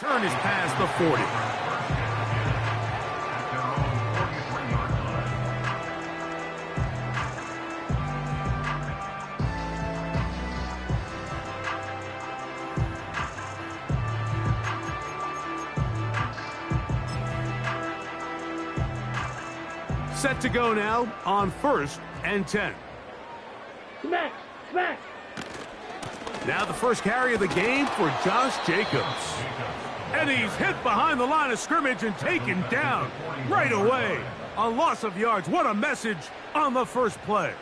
Turn is past the 40. Set to go now on 1st and 10. Smack! Smack! Now the first carry of the game for Josh Jacobs. And he's hit behind the line of scrimmage and taken down right away. A loss of yards. What a message on the first play.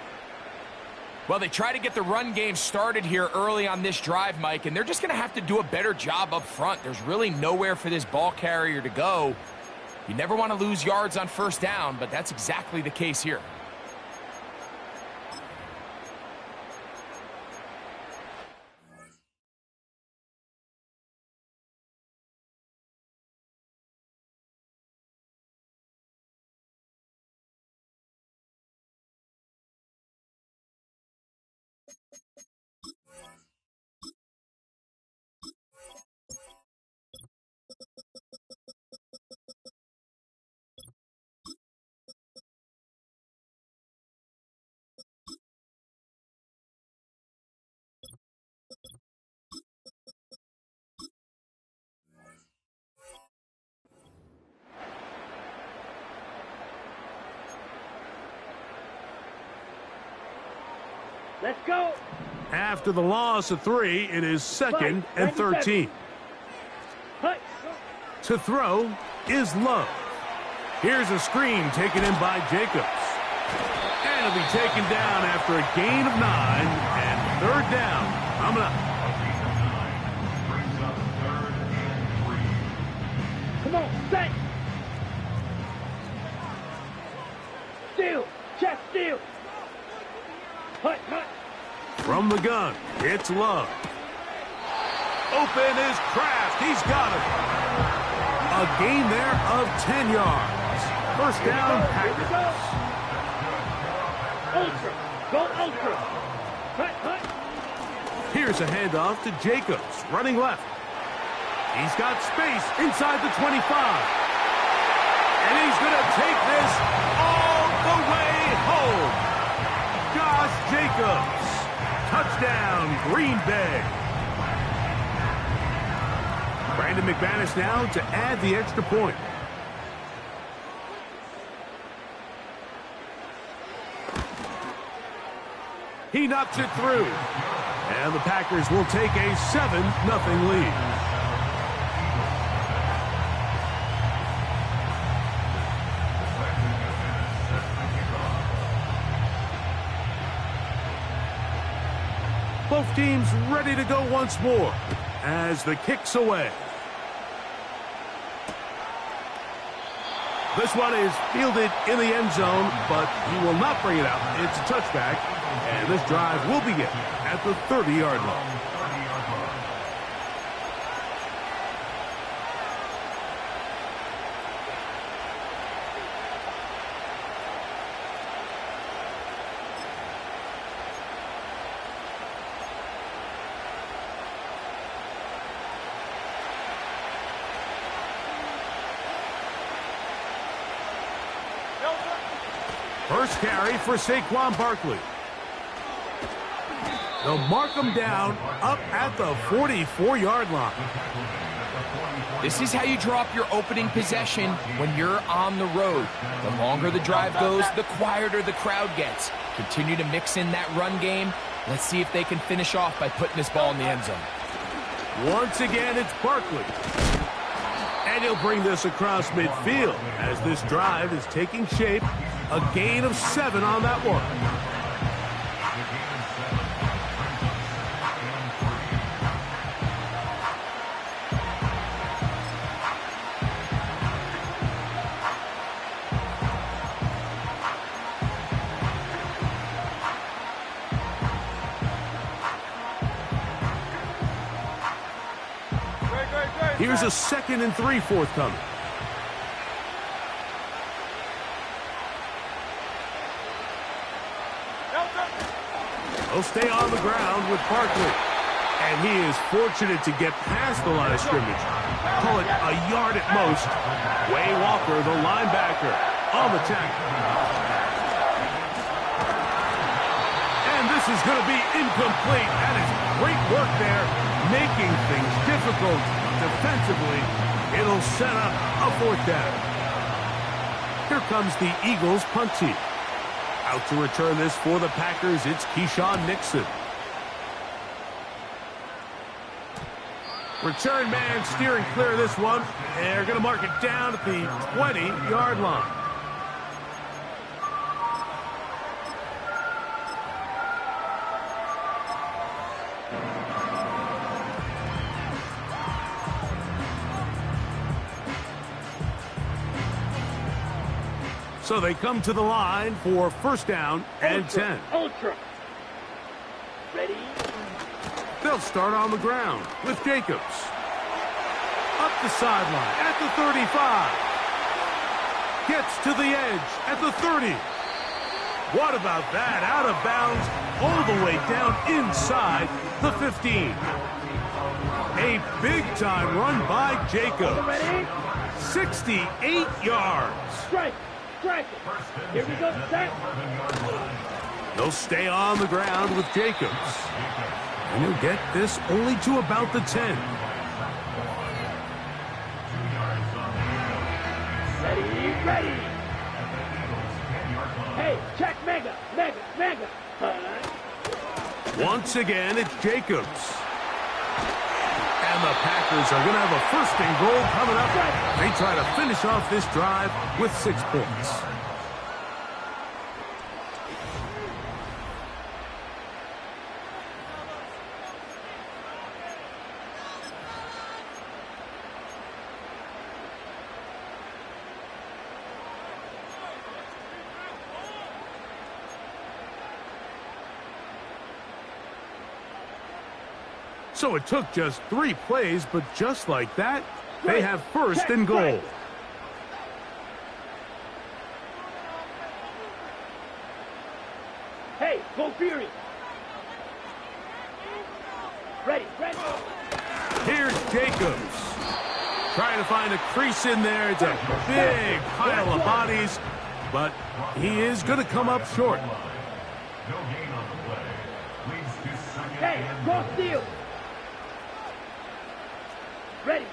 Well, they try to get the run game started here early on this drive, Mike, and they're just going to have to do a better job up front. There's really nowhere for this ball carrier to go. You never want to lose yards on first down, but that's exactly the case here. Let's go! After the loss of 3, it is 2nd and 13. To throw is Love. Here's a screen taken in by Jacobs. And it'll be taken down after a gain of 9 and 3rd down. Coming up. Come on, set! Steal! Check steal! Hut, hut! From the gun, it's Love. Open is Kraft. He's got it. A gain there of 10 yards. First down, Packers. Ultra! Go ultra! Hut, hut! Here's a handoff to Jacobs, running left. He's got space inside the 25. And he's going to take this all the way home. Josh Jacobs. Touchdown, Green Bay. Brandon McManus now to add the extra point. He knocks it through. And the Packers will take a 7-0 lead. Both teams ready to go once more as the kick's away. This one is fielded in the end zone, but he will not bring it out. It's a touchback, and this drive will begin at the 30-yard line. First carry for Saquon Barkley. They'll mark him down up at the 44-yard line. This is how you drop your opening possession when you're on the road. The longer the drive goes, the quieter the crowd gets. Continue to mix in that run game. Let's see if they can finish off by putting this ball in the end zone. Once again, it's Barkley. And he'll bring this across midfield as this drive is taking shape. A gain of 7 on that one. Here's a 2nd and 3 forthcoming. He'll stay on the ground with Barkley. And he is fortunate to get past the line of scrimmage. Call it a yard at most. Way Walker, the linebacker, on the tackle. And this is going to be incomplete. That is great work there, making things difficult defensively. It'll set up a 4th down. Here comes the Eagles punt team. Out to return this for the Packers, it's Keyshawn Nixon. Return man steering clear of this one. They're going to mark it down at the 20-yard line. So they come to the line for 1st down and 10. Ultra. Ready? They'll start on the ground with Jacobs. Up the sideline at the 35. Gets to the edge at the 30. What about that? Out of bounds all the way down inside the 15. A big-time run by Jacobs. Ready? 68 yards. Strike. Strike. Here we go. Set. They'll stay on the ground with Jacobs. And he'll get this only to about the 10. Ready, ready. Hey, check Mega. Once again, it's Jacobs. And the Packers are going to have a 1st and goal coming up. They try to finish off this drive with 6 points. So it took just 3 plays, but just like that, they have 1st and goal. Hey, go Fury. Ready. Here's Jacobs. Trying to find a crease in there. It's a big pile of bodies, but he is going to come up short. Hey, go steal. Ready.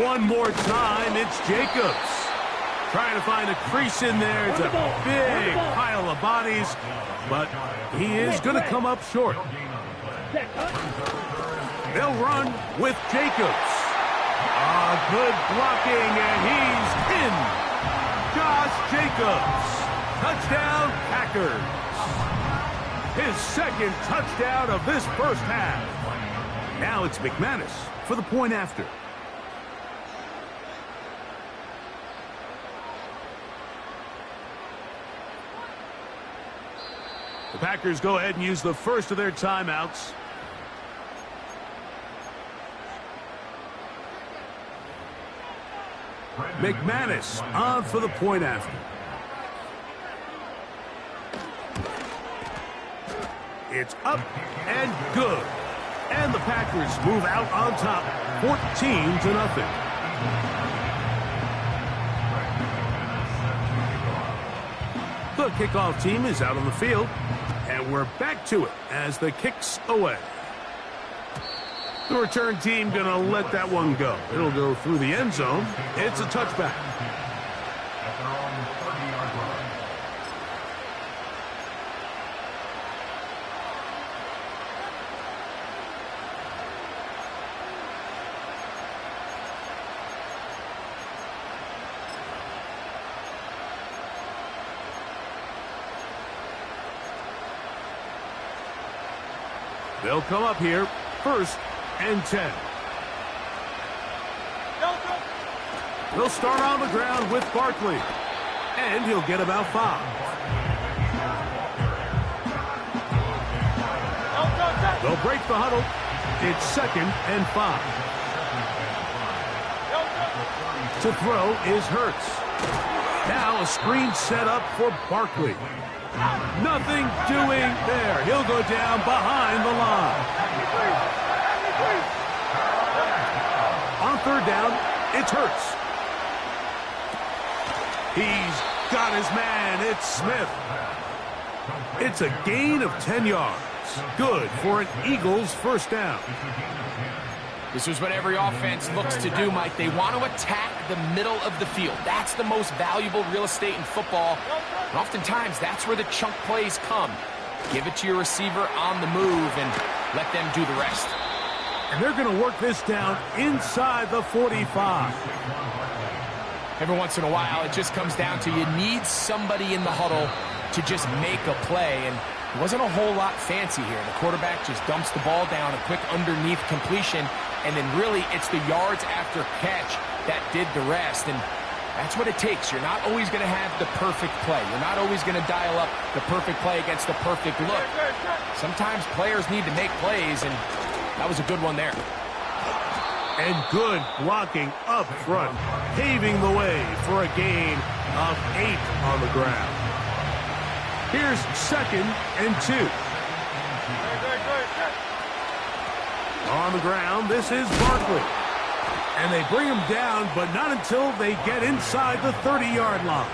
One more time, it's Jacobs. Trying to find a crease in there. It's a big pile of bodies, but he is going to come up short. They'll run with Jacobs. Good blocking, and he's in. Josh Jacobs. Touchdown, Packers. His 2nd touchdown of this 1st half. Now it's McManus for the point after. The Packers go ahead and use the 1st of their timeouts. McManus on for the point after. It's up and good. And the Packers move out on top, 14-0. The kickoff team is out on the field, and we're back to it as the kick's away. The return team going to let that one go. It'll go through the end zone. It's a touchback. They'll come up here, 1st and 10. They'll start on the ground with Barkley, and he'll get about 5. They'll break the huddle. It's 2nd and 5. To throw is Hurts. Now a screen set up for Barkley. Nothing doing there. He'll go down behind the line. On third down, it's Hurts. He's got his man. It's Smith. It's a gain of 10 yards. Good for an Eagles first down. This is what every offense looks to do, Mike. They want to attack the middle of the field. That's the most valuable real estate in football. And oftentimes, that's where the chunk plays come. Give it to your receiver on the move and let them do the rest. And they're going to work this down inside the 45. Every once in a while, it just comes down to you need somebody in the huddle to just make a play. And it wasn't a whole lot fancy here. The quarterback just dumps the ball down, a quick underneath completion, and then really it's the yards after catch that did the rest. And that's what it takes. You're not always going to have the perfect play. You're not always going to dial up the perfect play against the perfect look. Sometimes players need to make plays, and that was a good one there. And good blocking up front, paving the way for a gain of 8 on the ground. Here's 2nd and 2. On the ground, this is Barkley. And they bring him down, but not until they get inside the 30-yard line.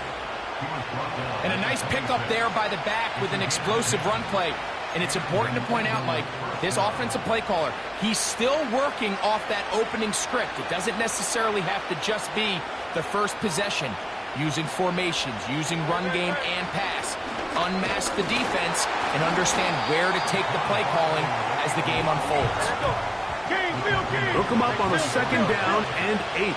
And a nice pickup there by the back with an explosive run play. And it's important to point out, Mike, this offensive play caller, he's still working off that opening script. It doesn't necessarily have to just be the first possession. Using formations, using run game and pass. Unmask the defense and understand where to take the play calling as the game unfolds. Hook him up on a 2nd down and 8.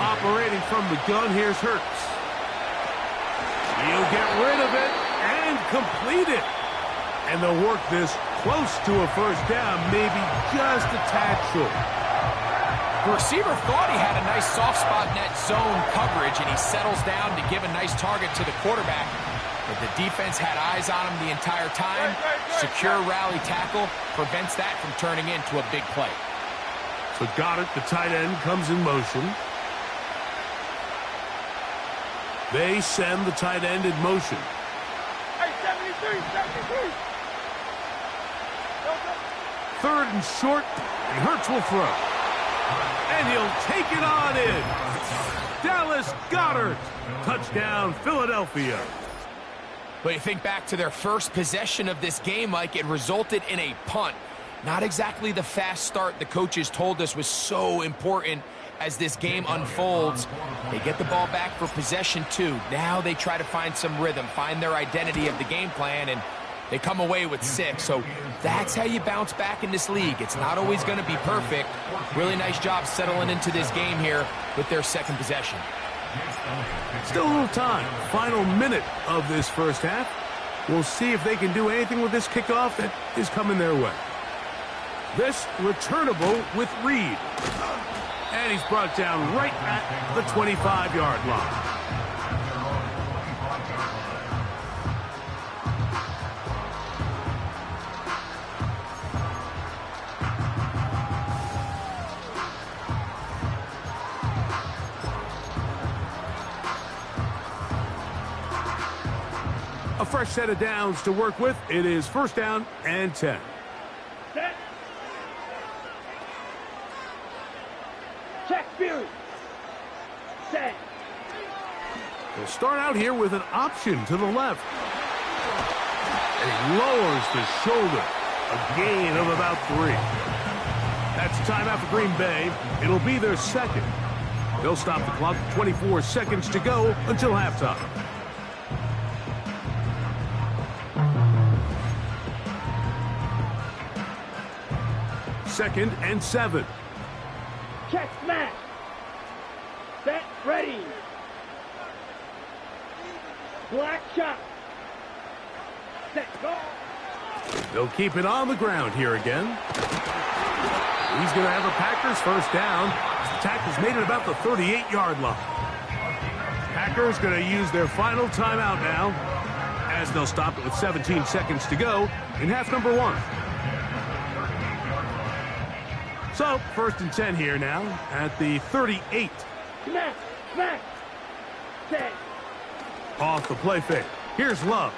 Operating from the gun, here's Hurts. He'll get rid of it and complete it. And they'll work this close to a first down, maybe just a tad short. The receiver thought he had a nice soft spot in that zone coverage, and he settles down to give a nice target to the quarterback. But the defense had eyes on him the entire time. Secure rally tackle prevents that from turning into a big play. So Goddard, the tight end, comes in motion. They send the tight end in motion. Hey, 73. 3rd and short, and Hurts will throw. And he'll take it on in. Dallas Goedert. Touchdown, Philadelphia. But you think back to their first possession of this game, Mike, it resulted in a punt. Not exactly the fast start the coaches told us was so important as this game unfolds. They get the ball back for possession 2. Now they try to find some rhythm, find their identity of the game plan, and they come away with 6. So that's how you bounce back in this league. It's not always going to be perfect. Really nice job settling into this game here with their 2nd possession. Still a little time. Final minute of this first half. We'll see if they can do anything with this kickoff that is coming their way. This returnable with Reed. And he's brought down right at the 25-yard line. A fresh set of downs to work with. It is 1st down and 10. Set. Check Fury. Set. They'll start out here with an option to the left. And he lowers the shoulder. A gain of about 3. That's timeout for Green Bay. It'll be their 2nd. They'll stop the clock. 24 seconds to go until halftime. Second and 7. Check smash. Set ready. Black shot. Set go. They'll keep it on the ground here again. He's going to have a Packers first down. The tackle's made it about the 38-yard line. Packers going to use their final timeout now as they'll stop it with 17 seconds to go in half number 1. So, 1st and 10 here now at the 38. Smash. smash, set, Off the play fake. Here's Love.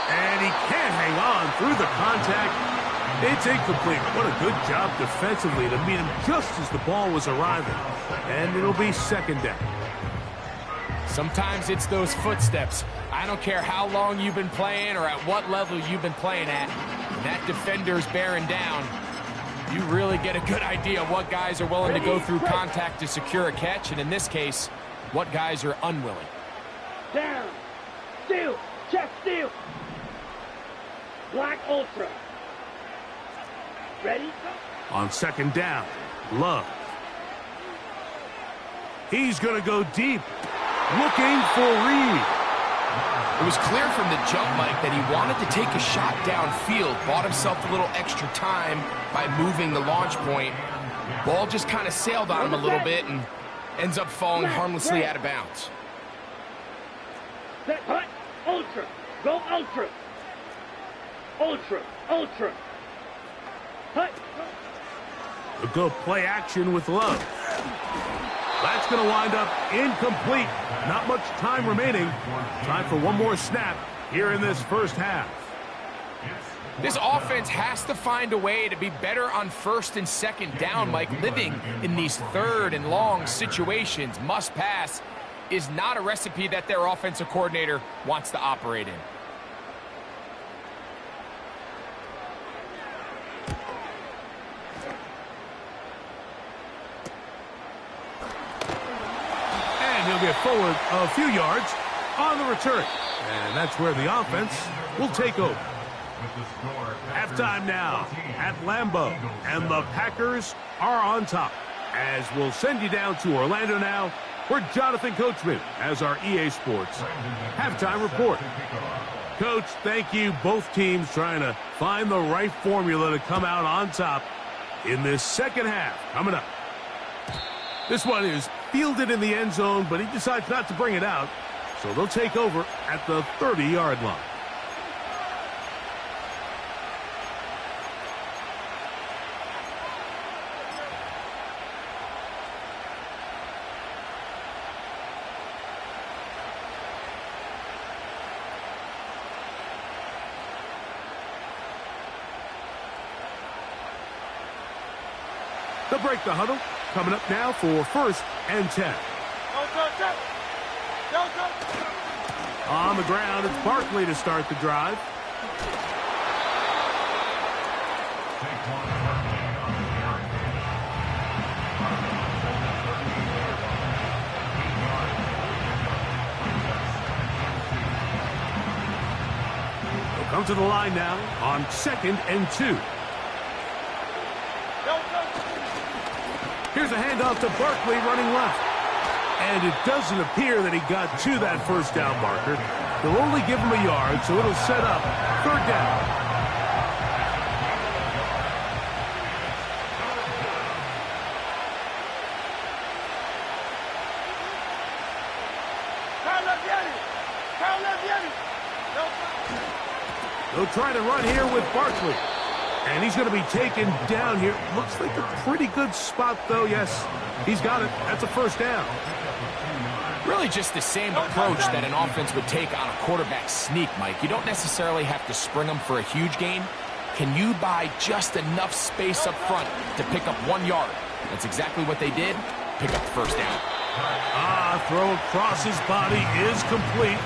And he can't hang on through the contact. It's incomplete. What a good job defensively to meet him just as the ball was arriving. And it'll be second down. Sometimes it's those footsteps. I don't care how long you've been playing or at what level you've been playing at. When that defender's bearing down, you really get a good idea of what guys are willing to go through contact to secure a catch, and in this case, what guys are unwilling. down, steal, check steal, black ultra. Ready? On second down, Love. He's going to go deep, looking for Reed. It was clear from the jump, Mike, that he wanted to take a shot downfield, bought himself a little extra time by moving the launch point. Ball just kind of sailed on him a little bit and ends up falling harmlessly out of bounds. Set, hut, ultra, go ultra, ultra, ultra, hut. A good play action with Love. That's going to wind up incomplete. Not much time remaining. Time for one more snap here in this first half. This offense has to find a way to be better on first and second down, Mike. Living in these third and long situations, must pass, is not a recipe that their offensive coordinator wants to operate in. He'll get forward a few yards on the return. And that's where the offense will take over. Halftime now at Lambeau. And the Packers are on top. As we'll send you down to Orlando now, where Jonathan Coachman has our EA Sports halftime report. Coach, thank you. Both teams trying to find the right formula to come out on top in this second half. Coming up. This one is fielded in the end zone, but he decides not to bring it out. So they'll take over at the 30-yard line. They'll break the huddle. Coming up now for first and 10. On the ground, it's Barkley to start the drive. They'll come to the line now on second and 2. Here's a handoff to Barkley running left. And it doesn't appear that he got to that first down marker. They'll only give him a yard, so it'll set up third down. They'll try to run here with Barkley. And he's going to be taken down here. Looks like a pretty good spot, though. Yes, he's got it. That's a first down. Really just the same approach that an offense would take on a quarterback sneak, Mike. You don't necessarily have to spring them for a huge gain. Can you buy just enough space up front to pick up 1 yard? That's exactly what they did. Pick up the first down. Throw across his body is complete.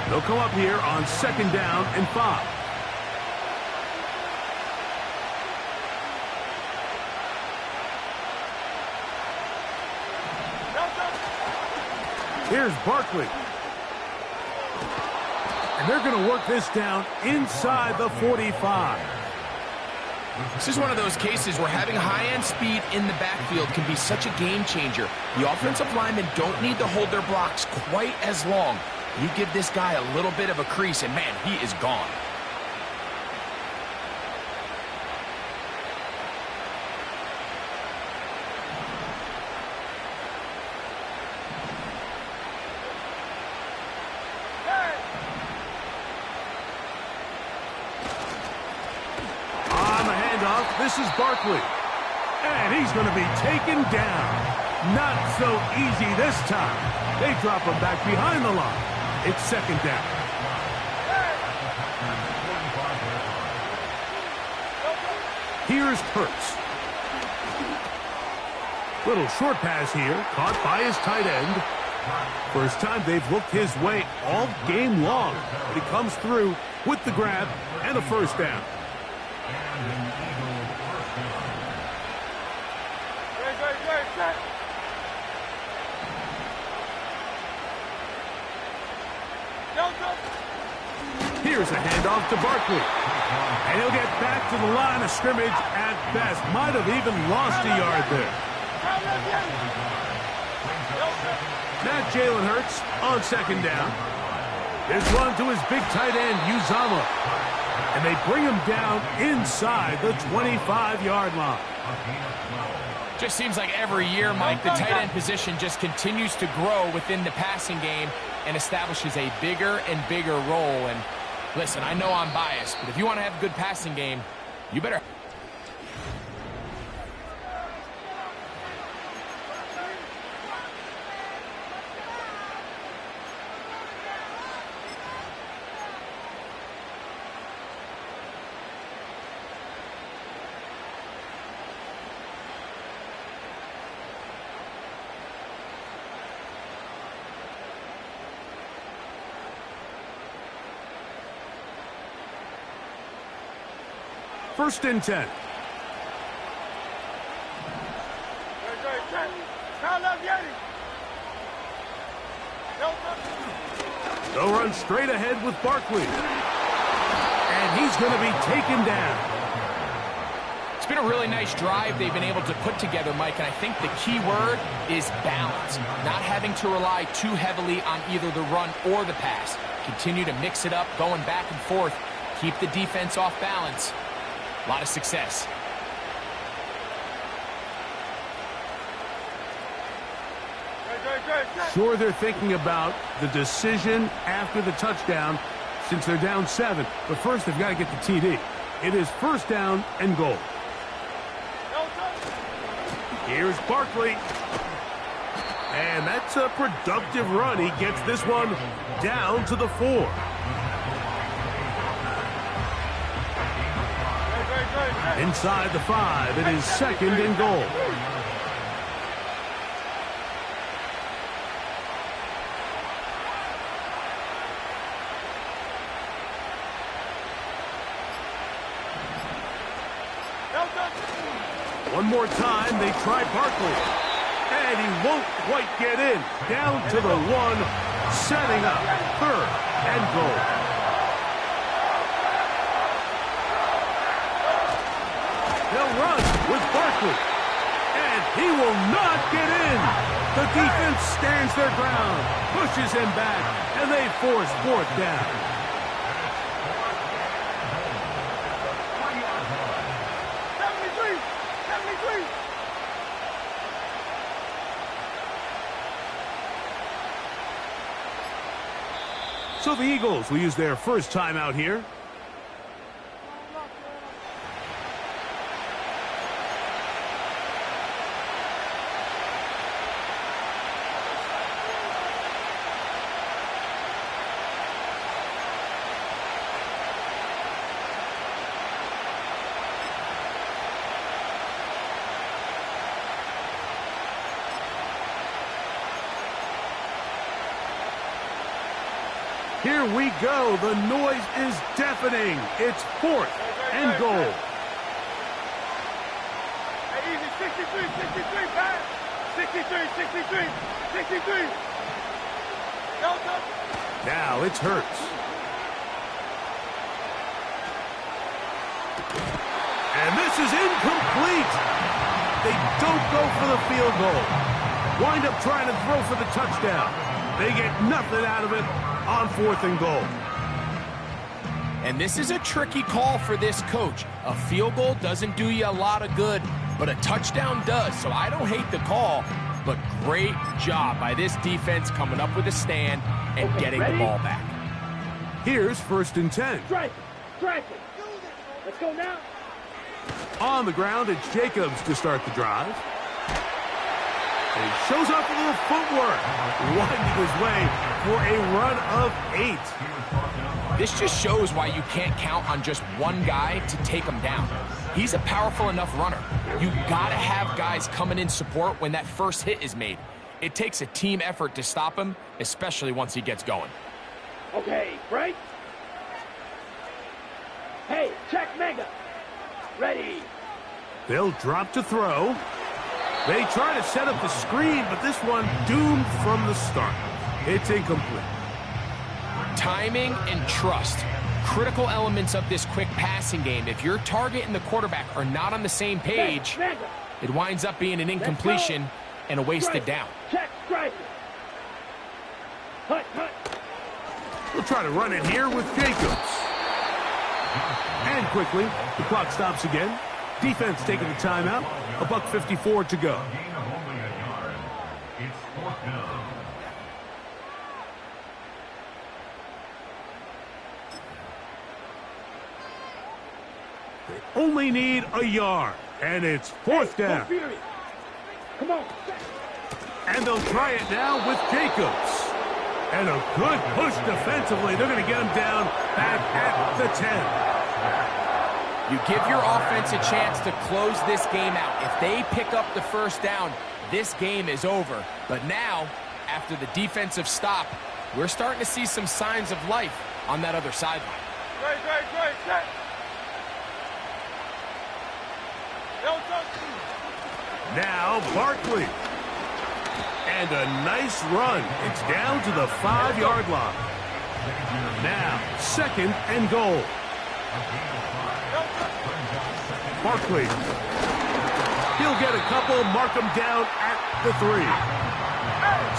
They'll come up here on second down and 5. Here's Barkley. And they're going to work this down inside the 45. This is one of those cases where having high-end speed in the backfield can be such a game changer. The offensive linemen don't need to hold their blocks quite as long. You give this guy a little bit of a crease, and man, he is gone. This is Barkley. And he's going to be taken down. Not so easy this time. They drop him back behind the line. It's second down. Here's Hurts. Little short pass here, caught by his tight end. First time they've looked his way all game long. But he comes through with the grab and a first down. Here's a handoff to Barkley. And he'll get back to the line of scrimmage at best. Might have even lost a yard there. Now Jalen Hurts on second down. Here's one to his big tight end, Uzomah. And they bring him down inside the 25-yard line. Just seems like every year, Mike, the tight end position just continues to grow within the passing game and establishes a bigger and bigger role. And listen, I know I'm biased, but if you want to have a good passing game, you better... First and 10. They'll run straight ahead with Barkley. And he's going to be taken down. It's been a really nice drive they've been able to put together, Mike, and I think the key word is balance. Not having to rely too heavily on either the run or the pass. Continue to mix it up, going back and forth. Keep the defense off balance. A lot of success. Sure, they're thinking about the decision after the touchdown since they're down 7. But first, they've got to get the TD. It is first down and goal. Here's Barkley. And that's a productive run. He gets this one down to the 4. Inside the 5, it is second and goal. One more time, they try Barkley. And he won't quite get in. Down to the 1, setting up third and goal. They'll run with Barkley. And he will not get in. The defense stands their ground, pushes him back, and they force fourth down. So the Eagles will use their first timeout here. Here we go. The noise is deafening. It's fourth and goal. Hey, easy, 63, 63, pass. 63, 63, 63. Now it's Hurts. And this is incomplete. They don't go for the field goal. Wind up trying to throw for the touchdown. They get nothing out of it on fourth and goal. And this is a tricky call for this coach. A field goal doesn't do you a lot of good, but a touchdown does. So I don't hate the call, but great job by this defense coming up with a stand and getting the ball back. Here's first and 10. Strike it. Strike it. Let's go now. On the ground, it's Jacobs to start the drive. And he shows off a little footwork, winding his way for a run of 8. This just shows why you can't count on just one guy to take him down. He's a powerful enough runner. You gotta have guys coming in support when that first hit is made. It takes a team effort to stop him, especially once he gets going. Okay, break. Hey, check mega. Ready. They'll drop to throw. They try to set up the screen, but this one doomed from the start. It's incomplete. Timing and trust. Critical elements of this quick passing game. If your target and the quarterback are not on the same page, it winds up being an incompletion and a wasted down. Check, strike. Hut, hut. We'll try to run it here with Jacobs. And quickly, the clock stops again. Defense taking the timeout. $1:54 to go. They only need a yard, and it's 4th down. Come on. And they'll try it now with Jacobs. And a good push defensively. They're going to get him down back at the 10. You give your offense a chance to close this game out. If they pick up the first down, this game is over. But now, after the defensive stop, we're starting to see some signs of life on that other sideline. Great, set. Now Barkley. And a nice run. It's down to the 5-yard line. Now, 2nd and goal. Barkley. He'll get a couple, mark them down at the 3.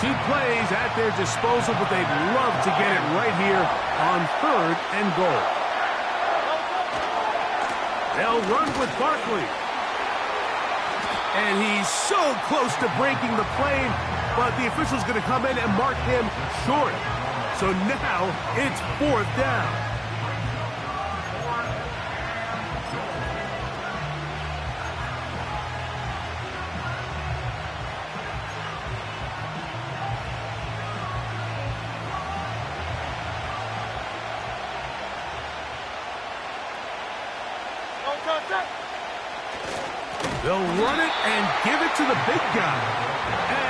2 plays at their disposal, but they'd love to get it right here on 3rd and goal. They'll run with Barkley. And he's so close to breaking the plane, but the official's going to come in and mark him short. So now it's 4th down. They'll run it and give it to the big guy.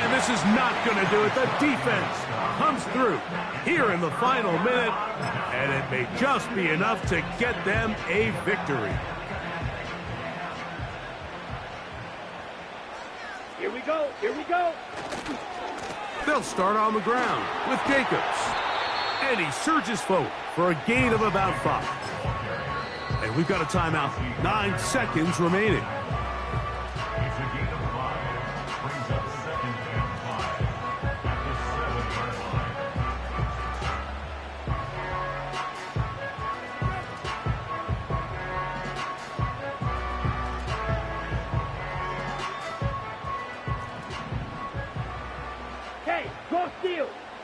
And this is not going to do it. The defense comes through here in the final minute, and it may just be enough to get them a victory. Here we go, here we go. They'll start on the ground with Jacobs. And he surges forward for a gain of about 5. And we've got a timeout. 9 seconds remaining.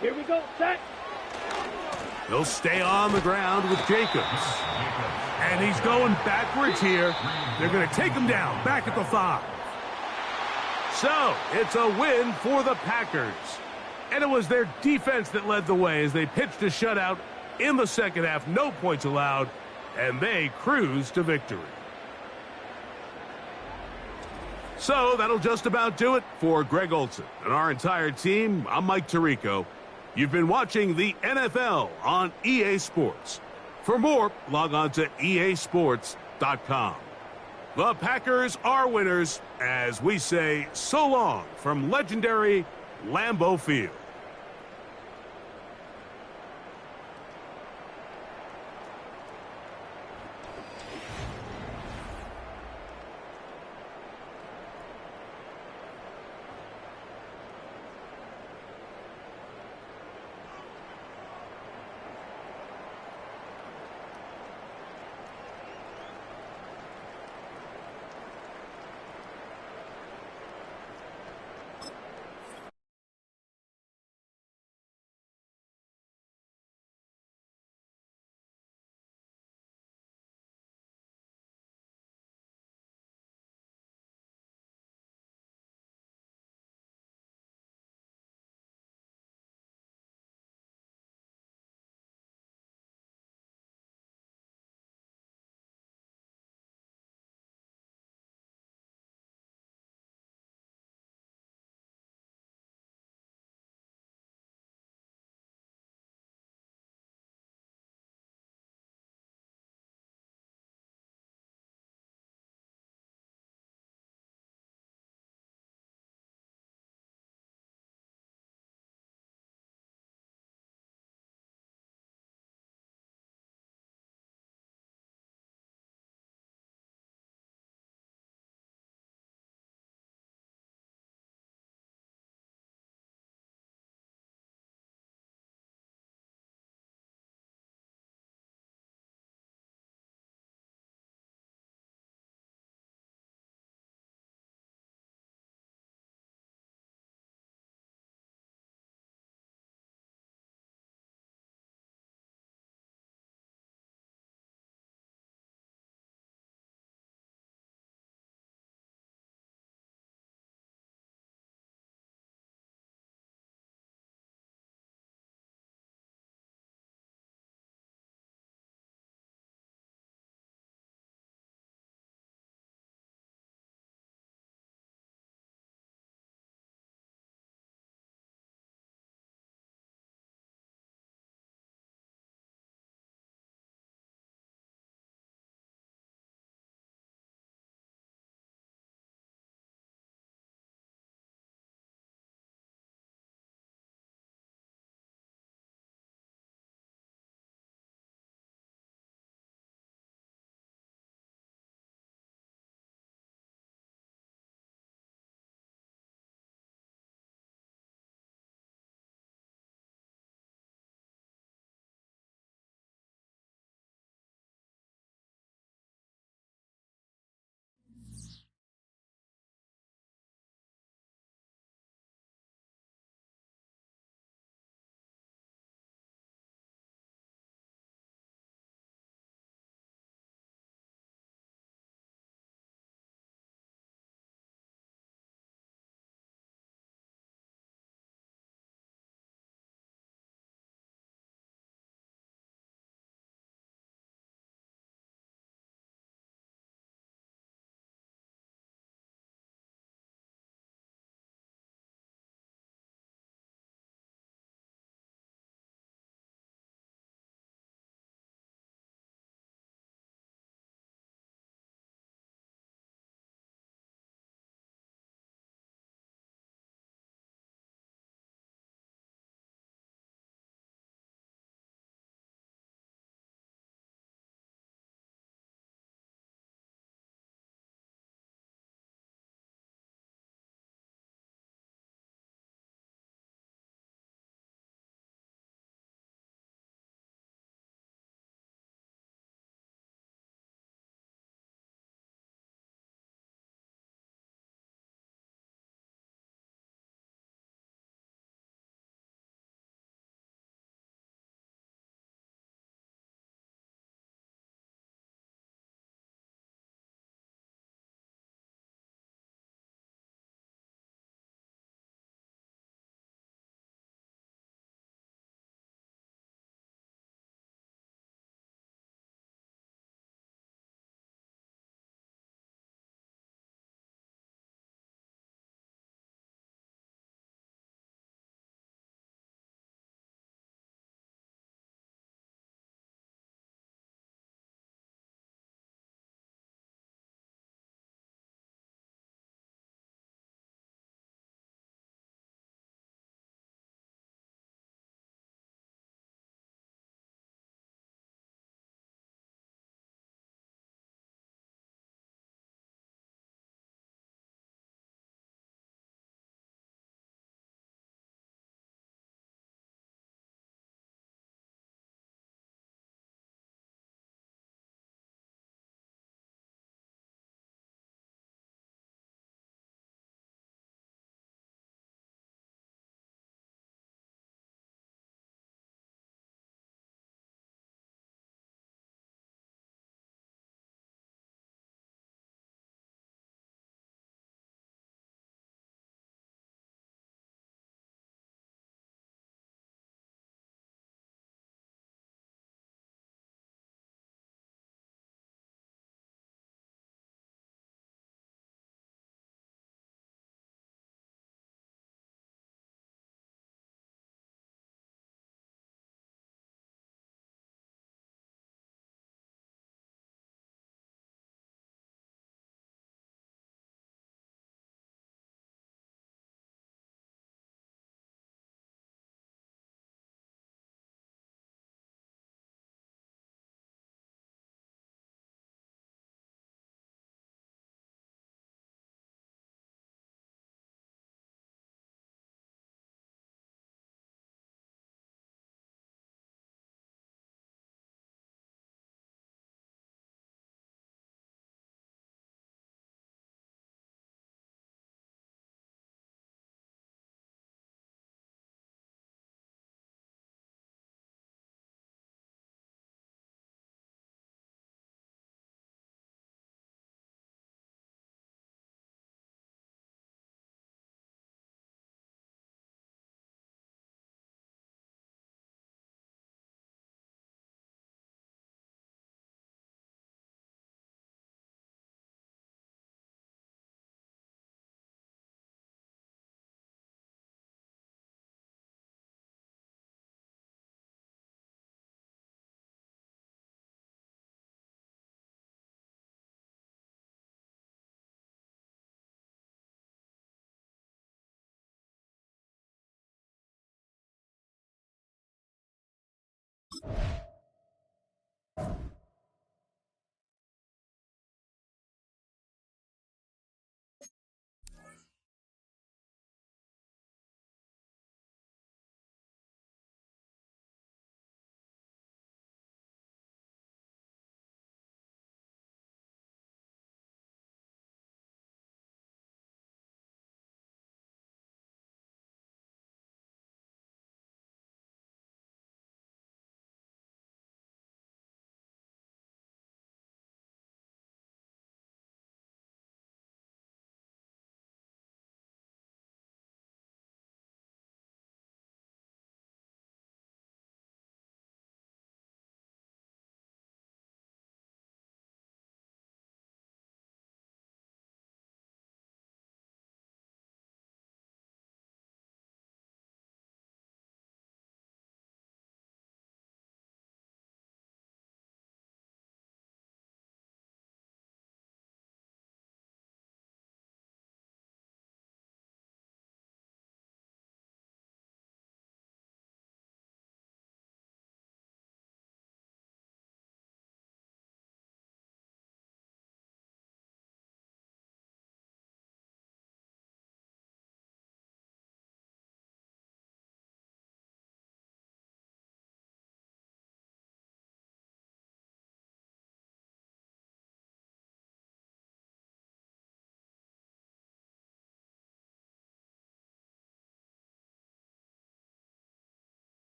Here we go, set. They'll stay on the ground with Jacobs. And he's going backwards here. They're going to take him down back at the 5. So, it's a win for the Packers. And it was their defense that led the way as they pitched a shutout in the second half. No points allowed, and they cruised to victory. So, that'll just about do it for Greg Olsen and our entire team. I'm Mike Tirico. You've been watching the NFL on EA Sports. For more, log on to easports.com. The Packers are winners as we say so long from legendary Lambeau Field.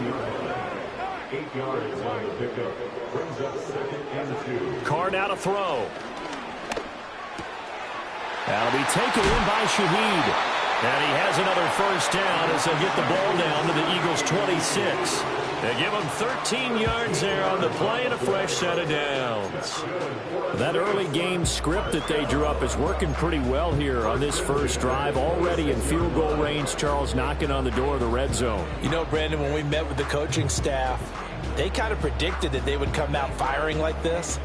8 yards on the pickup. Brings up 2nd and 2. Carr now to throw. That'll be taken in by Shaheed. And he has another first down as they get the ball down to the Eagles' 26. They give him 13 yards there on the play and a fresh set of downs. That early game script that they drew up is working pretty well here on this first drive. Already in field goal range, Charles knocking on the door of the red zone. You know, Brandon, when we met with the coaching staff, they kind of predicted that they would come out firing like this.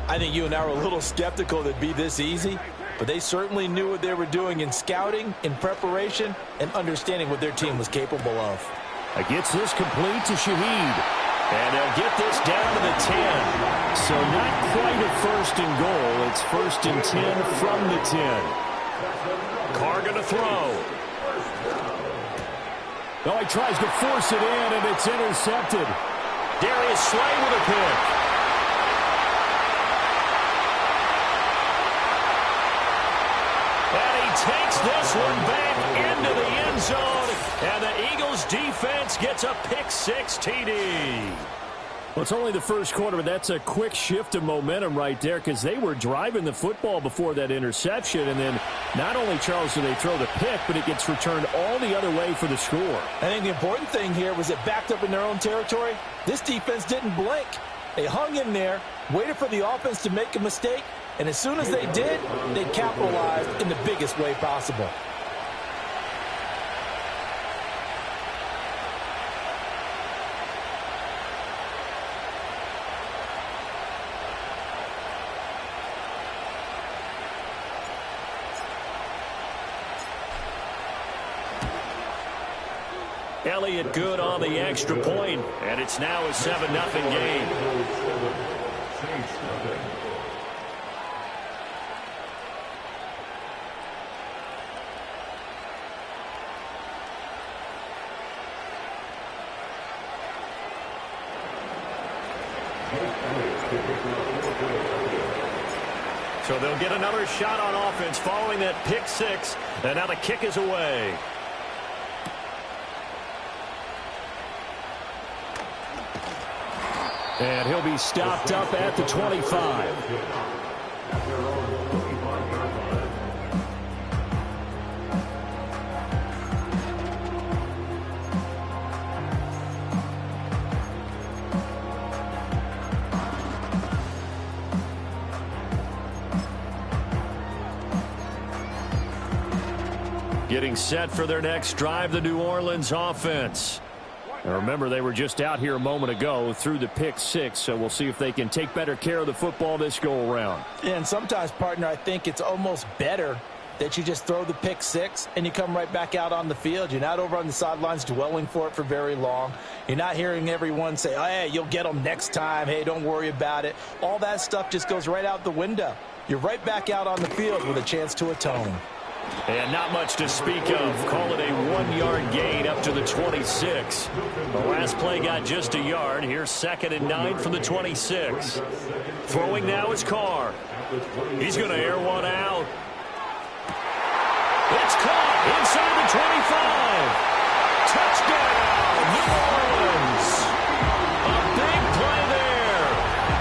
I think you and I were a little skeptical that it'd be this easy. But they certainly knew what they were doing in scouting, in preparation, and understanding what their team was capable of. Gets this complete to Shaheed. And they'll get this down to the 10. So not quite a first and goal. It's 1st and 10 from the 10. Carr going to throw. Oh, he tries to force it in, and it's intercepted. Darius Slay with a pick. Takes this one back into the end zone, and the Eagles defense gets a pick-6 TD. Well, it's only the first quarter, but that's a quick shift of momentum right there because they were driving the football before that interception, and then not only, Charles, do they throw the pick, but it gets returned all the other way for the score. I think the important thing here was it backed up in their own territory. This defense didn't blink. They hung in there, waited for the offense to make a mistake, and as soon as they did, they capitalized in the biggest way possible. Elliott good on the extra point, and it's now a 7-0 game. So they'll get another shot on offense following that pick-6, and now the kick is away. And he'll be stopped up at the 25. Getting set for their next drive, the New Orleans offense. Now remember, they were just out here a moment ago through the pick-6, so we'll see if they can take better care of the football this go-around. And sometimes, partner, I think it's almost better that you just throw the pick-6 and you come right back out on the field. You're not over on the sidelines dwelling for it for very long. You're not hearing everyone say, oh, hey, you'll get them next time. Hey, don't worry about it. All that stuff just goes right out the window. You're right back out on the field with a chance to atone. And not much to speak of. Call it a 1-yard gain up to the 26. The last play got just a yard. Here's 2nd and 9 from the 26. Throwing now is Carr. He's going to air one out. It's caught inside the 25. Touchdown, New Orleans. A big play there.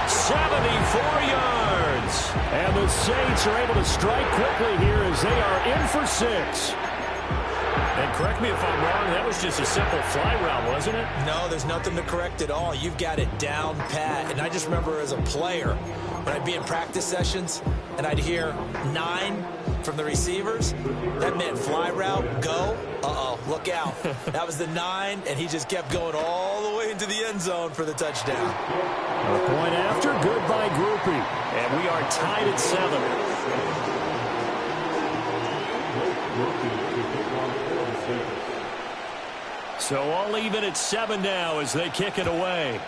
74 yards. And the Saints are able to strike quickly here as they are in for 6. And correct me if I'm wrong, that was just a simple fly route, wasn't it? No, there's nothing to correct at all. You've got it down pat. And I just remember as a player, when I'd be in practice sessions and I'd hear 9 from the receivers, that meant fly route, go. Uh-oh, look out. That was the 9, and he just kept going all the way into the end zone for the touchdown. A point after, good by Groupie. And we are tied at 7. So all even at 7 now as they kick it away.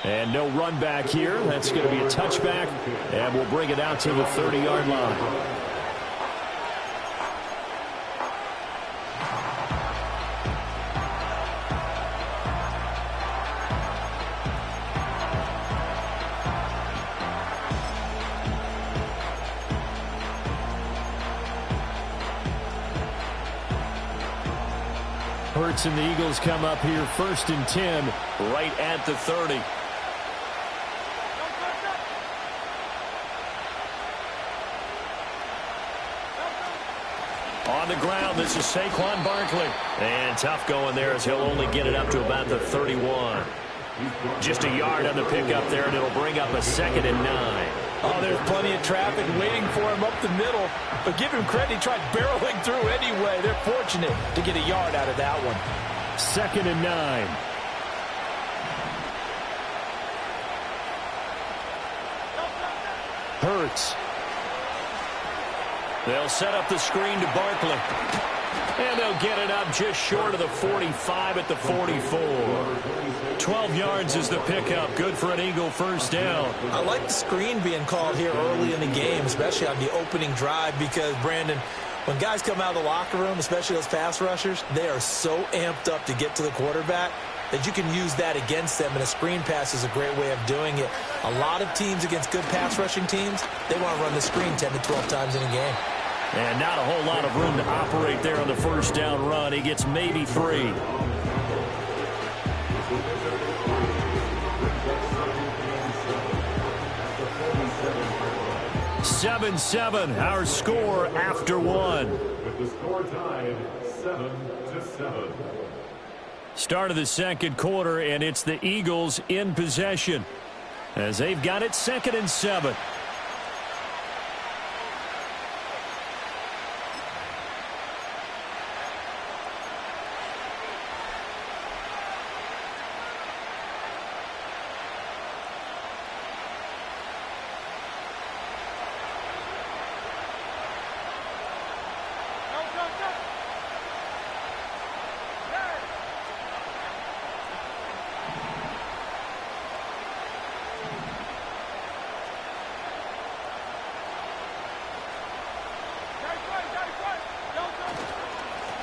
And no run back here. That's going to be a touchback. And we'll bring it out to the 30-yard line. yards, and the Eagles come up here 1st and 10 right at the 30. On the ground, this is Saquon Barkley. And tough going there as he'll only get it up to about the 31. Just a yard on the pickup there, and it'll bring up a 2nd and 9. Oh, there's plenty of traffic waiting for him up the middle. But give him credit, he tried barreling through anyway. They're fortunate to get a yard out of that one. 2nd and 9. Hurts. They'll set up the screen to Barkley. And they'll get it up just short of the 45 at the 44. 12 yards is the pickup. Good for an Eagle first down. I like the screen being called here early in the game, especially on the opening drive, because, Brandon, when guys come out of the locker room, especially those pass rushers, they are so amped up to get to the quarterback that you can use that against them, and a screen pass is a great way of doing it. A lot of teams against good pass rushing teams, they want to run the screen 10 to 12 times in a game. And not a whole lot of room to operate there on the first down run. He gets maybe 3. (7-7) our score after 1. With the score tied 7-7. Start of the second quarter, and it's the Eagles in possession as they've got it 2nd and 7.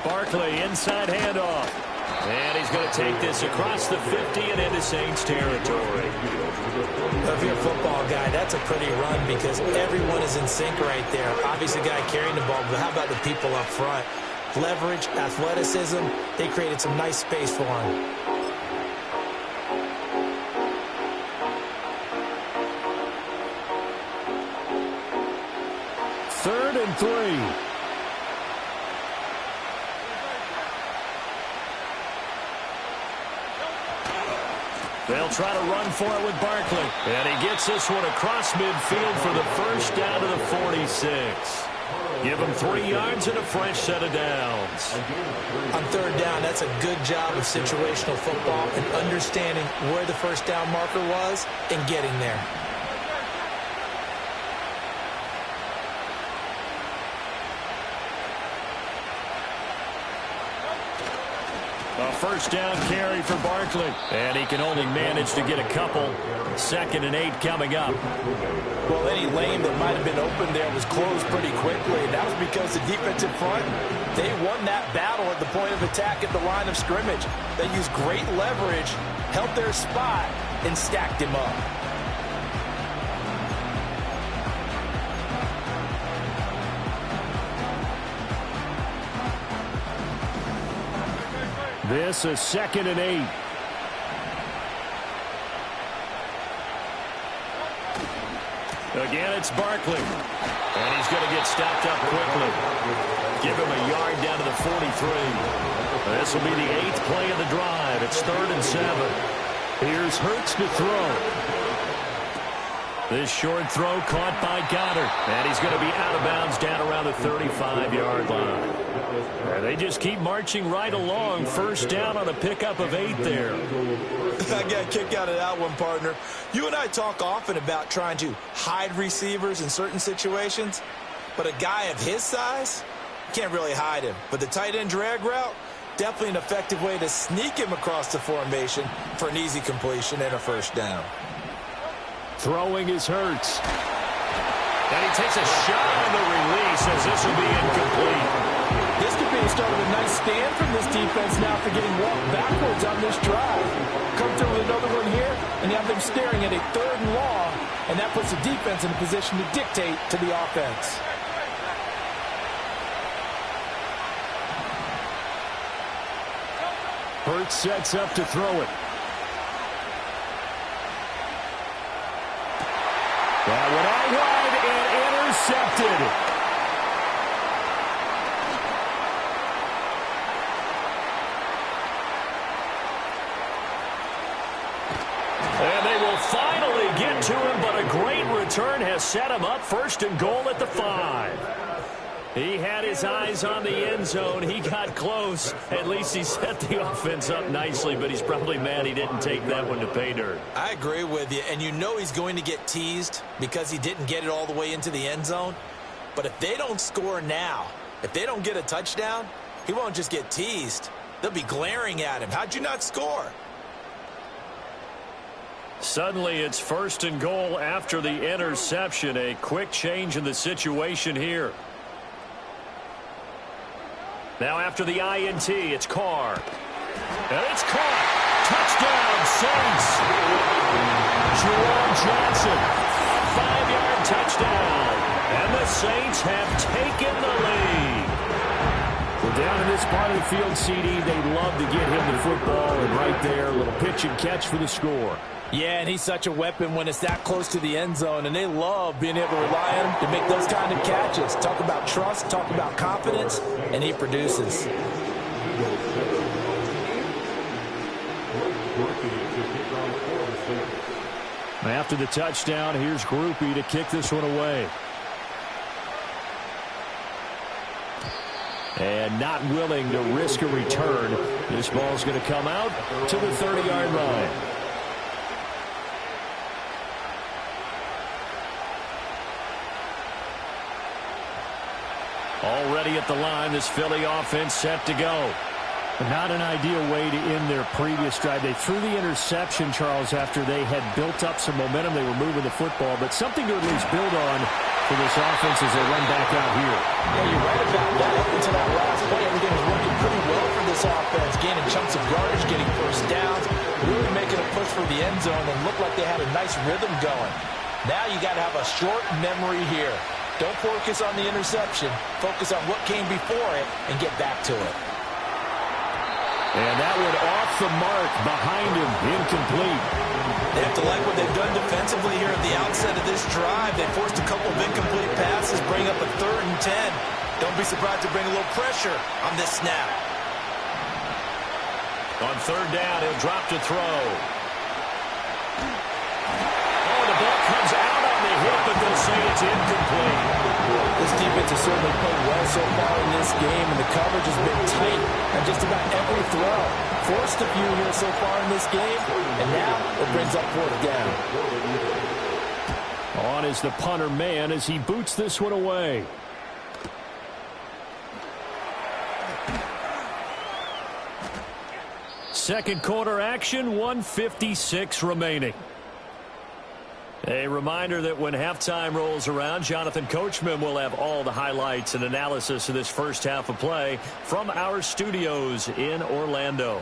Barkley, inside handoff. And he's going to take this across the 50 and into Saints territory. If you're a football guy, that's a pretty run because everyone is in sync right there. Obviously, the guy carrying the ball, but how about the people up front? Leverage, athleticism, they created some nice space for him. Third and 3. They'll try to run for it with Barkley. And he gets this one across midfield for the first down to the 46. Give him 3 yards and a fresh set of downs. On third down, that's a good job of situational football and understanding where the first down marker was and getting there. A first down carry for Barkley. And he can only manage to get a couple. 2nd and 8 coming up. Well, any lane that might have been open there was closed pretty quickly. And that was because the defensive front, they won that battle at the point of attack at the line of scrimmage. They used great leverage, held their spot, and stacked him up. This is 2nd and 8. Again, it's Barkley. And he's going to get stopped up quickly. Give him a yard down to the 43. This will be the 8th play of the drive. It's 3rd and 7. Here's Hurts to throw. This short throw caught by Goddard. And he's going to be out of bounds down around the 35-yard line. And they just keep marching right along. First down on a pickup of 8 there. I got a kick out of that one, partner. You and I talk often about trying to hide receivers in certain situations, but a guy of his size, can't really hide him. But the tight end drag route, definitely an effective way to sneak him across the formation for an easy completion and a first down. Throwing is Hurts. And he takes a shot on the release as this will be incomplete. This could be the start of a nice stand from this defense now for getting walked backwards on this drive. Come through with another one here, and you have them staring at a 3rd and long, and that puts the defense in a position to dictate to the offense. Hurts sets up to throw it. That one out wide and intercepted. And they will finally get to him, but a great return has set him up 1st and goal at the 5. He had his eyes on the end zone. He got close. At least he set the offense up nicely, but he's probably mad he didn't take that one to pay dirt. I agree with you, and you know he's going to get teased because he didn't get it all the way into the end zone. But if they don't score now, if they don't get a touchdown, he won't just get teased. They'll be glaring at him. How'd you not score? Suddenly it's 1st and goal after the interception. A quick change in the situation here. Now after the INT, it's Carr. And it's caught. Touchdown, Saints. Jerome Johnson, 5-yard touchdown. And the Saints have taken the lead. Well, down in this part of the field, CD, they'd love to get him the football. And right there, a little pitch and catch for the score. Yeah, and he's such a weapon when it's that close to the end zone, and they love being able to rely on him to make those kind of catches. Talk about trust, talk about confidence, and he produces. After the touchdown, here's Grupe to kick this one away. And not willing to risk a return. This ball's going to come out to the 30-yard line. Already at the line, this Philly offense set to go. Not an ideal way to end their previous drive. They threw the interception, Charles, after they had built up some momentum. They were moving the football, but something to at least build on for this offense as they run back out here. Yeah, you're right about that. Up until that last play, everything was working pretty well for this offense, gaining chunks of yardage, getting first downs, really making a push for the end zone, and looked like they had a nice rhythm going. Now you got to have a short memory here. Don't focus on the interception. Focus on what came before it and get back to it. And that one off the mark behind him, incomplete. They have to like what they've done defensively here at the outset of this drive. They forced a couple of incomplete passes, bring up a 3rd and 10. Don't be surprised to bring a little pressure on this snap. On 3rd down, he'll drop to throw. Oh, the ball comes out on the hit, but they'll say it's incomplete. This defense has certainly played well so far in this game, and the coverage has been tight on just about every throw. Forced a few here so far in this game, and now it brings up 4th down. On is the punter man as he boots this one away. Second quarter action, 1:56 remaining. A reminder that when halftime rolls around, Jonathan Coachman will have all the highlights and analysis of this first half of play from our studios in Orlando.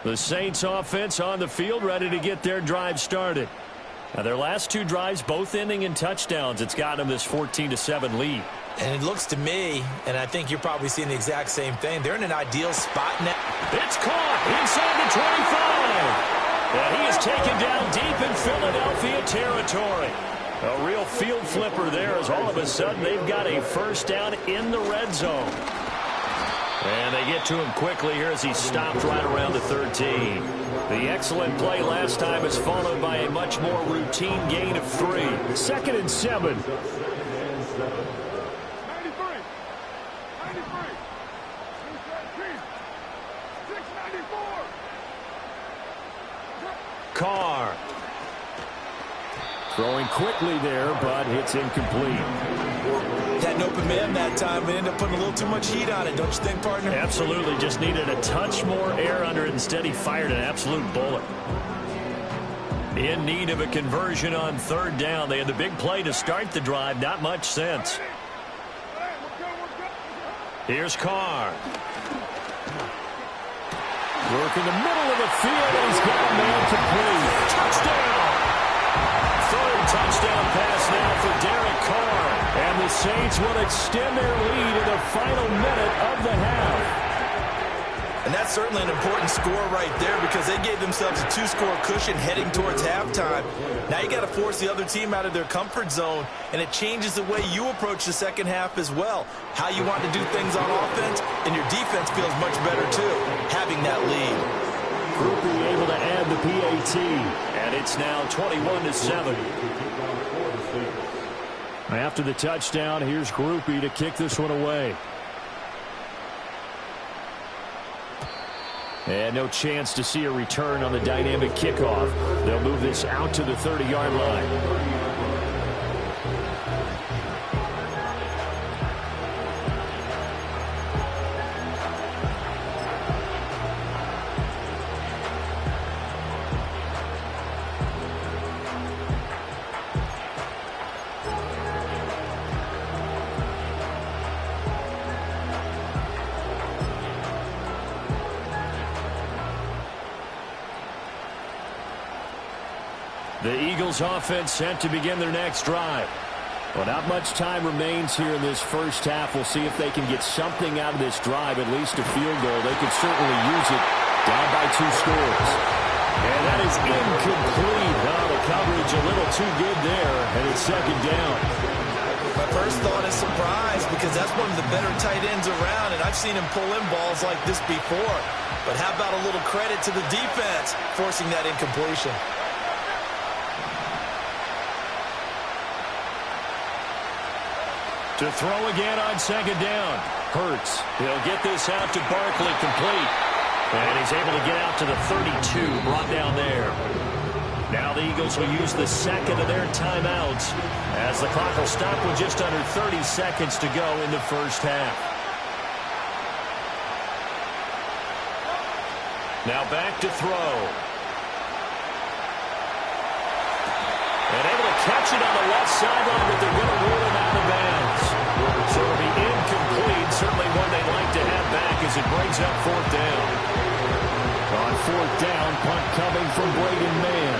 The Saints offense on the field, ready to get their drive started. Now, their last 2 drives, both ending in touchdowns. It's got them this 14-7 lead. And it looks to me, and I think you're probably seeing the exact same thing, they're in an ideal spot now. It's caught inside the 25. And he is taken down deep in Philadelphia territory. A real field flipper there as all of a sudden they've got a first down in the red zone. And they get to him quickly here as he stopped right around the 13. The excellent play last time is followed by a much more routine gain of 3. 2nd and 7. 93. 93. 694. Carr. Throwing quickly there, but it's incomplete. Had an open man that time and ended up putting a little too much heat on it, don't you think, partner? Absolutely. Just needed a touch more air under it. Instead, he fired an absolute bullet. In need of a conversion on 3rd down. They had the big play to start the drive. Not much sense. Here's Carr. Working the middle of the field, and he's got a man complete. Touchdown! Third touchdown pass now for Derek Carr. And the Saints will extend their lead in the final minute of the half. And that's certainly an important score right there because they gave themselves a 2-score cushion heading towards halftime. Now you got to force the other team out of their comfort zone, and it changes the way you approach the second half as well. How you want to do things on offense, and your defense feels much better too, having that lead. Grupe able to add the PAT, and it's now 21-7. After the touchdown, here's Grupe to kick this one away. And no chance to see a return on the dynamic kickoff. They'll move this out to the 30-yard line. The Eagles offense set to begin their next drive. Well, not much time remains here in this first half. We'll see if they can get something out of this drive, at least a field goal. They could certainly use it, down by 2 scores. And that is incomplete. Oh, the coverage a little too good there, and it's second down. My first thought is surprise because that's one of the better tight ends around, and I've seen him pull in balls like this before. But how about a little credit to the defense forcing that incompletion? To throw again on second down. Hurts. He'll get this out to Barkley, complete. And he's able to get out to the 32, brought down there. Now the Eagles will use the second of their timeouts as the clock will stop with just under 30 seconds to go in the first half. Now back to throw. And able to catch it on the left sideline, but they're going to rule him out of bounds. So it'll be incomplete. Certainly one they'd like to have back as it brings up fourth down. On fourth down, punt coming from Braden Mann.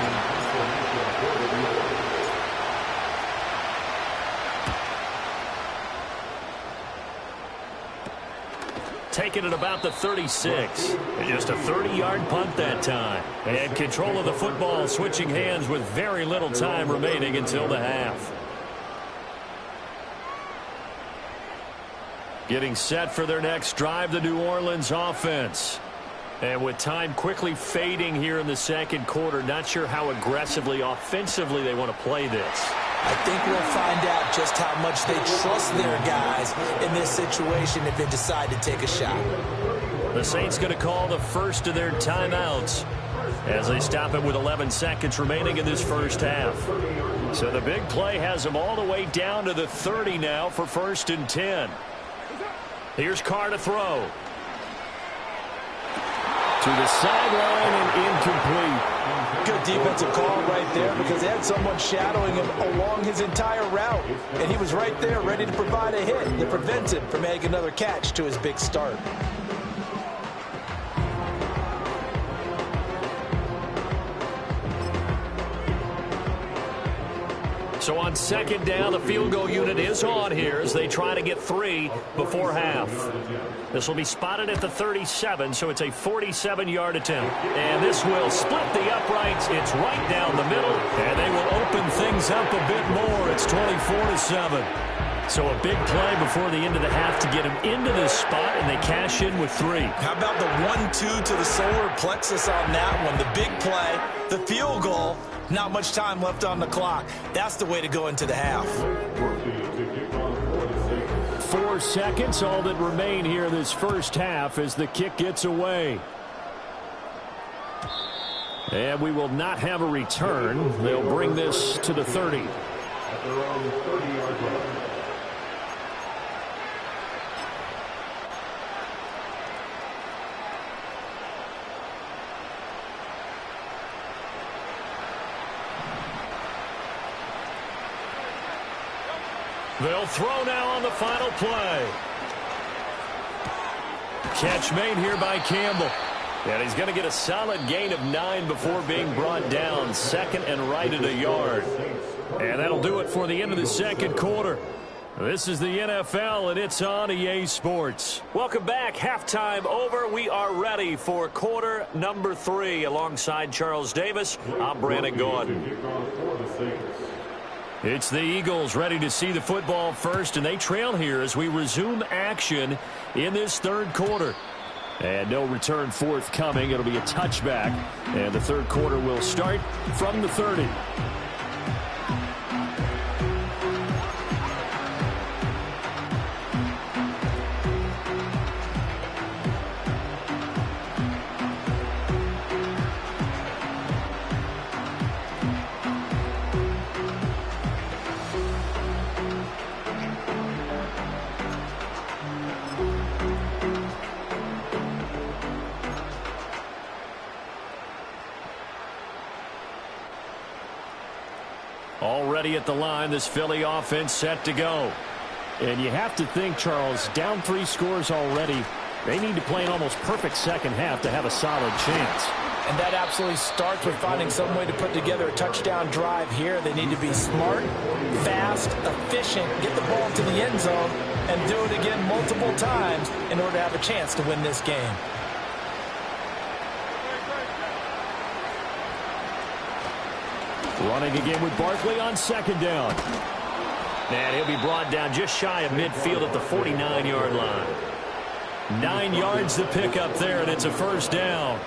Taking it about the 36. And just a 30-yard punt that time. And control of the football switching hands with very little time remaining until the half. Getting set for their next drive, the New Orleans offense. And with time quickly fading here in the second quarter, not sure how aggressively, offensively they want to play this. I think we'll find out just how much they trust their guys in this situation if they decide to take a shot. The Saints going to call the first of their timeouts as they stop it with 11 seconds remaining in this first half. So the big play has them all the way down to the 30 now for 1st and 10. Here's Carr to throw. To the sideline and incomplete. Good defensive call right there because they had someone shadowing him along his entire route. And he was right there ready to provide a hit that prevents him from making another catch to his big start. So on second down, the field goal unit is on here as they try to get 3 before half. This will be spotted at the 37, so it's a 47-yard attempt. And this will split the uprights. It's right down the middle, and they will open things up a bit more. It's 24-7. So a big play before the end of the half to get him into this spot, and they cash in with 3. How about the 1-2 to the solar plexus on that one? The big play, the field goal. Not much time left on the clock. That's the way to go into the half. 4 seconds, all that remain here in this first half as the kick gets away. And we will not have a return. They'll bring this to the 30. At their own 30-yard line. They'll throw now on the final play. Catch made here by Campbell. And he's going to get a solid gain of 9 before being brought down. Second and right at a yard. And that'll do it for the end of the second quarter. This is the NFL, and it's on EA Sports. Welcome back. Halftime over. We are ready for quarter number 3. Alongside Charles Davis, I'm Brandon Gordon. It's the Eagles ready to see the football first, and they trail here as we resume action in this third quarter. And no return forthcoming. It'll be a touchback, and the third quarter will start from the 30. Already at the line, this Philly offense set to go. And you have to think, Charles, down 3 scores already. They need to play an almost perfect second half to have a solid chance. And that absolutely starts with finding some way to put together a touchdown drive here. They need to be smart, fast, efficient, get the ball to the end zone, and do it again multiple times in order to have a chance to win this game. Running again with Barkley on second down. And he'll be brought down just shy of midfield at the 49-yard line. 9 yards to pick up there, and it's a first down.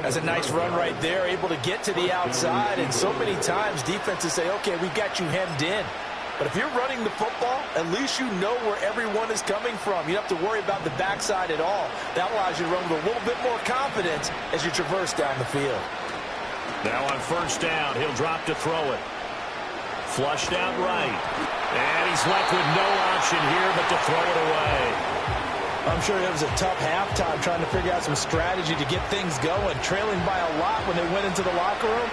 That's a nice run right there, able to get to the outside. And so many times defenses say, okay, we've got you hemmed in. But if you're running the football, at least you know where everyone is coming from. You don't have to worry about the backside at all. That allows you to run with a little bit more confidence as you traverse down the field. Now on first down, he'll drop to throw it. Flushed out right. And he's left with no option here but to throw it away. I'm sure it was a tough halftime trying to figure out some strategy to get things going. Trailing by a lot when they went into the locker room.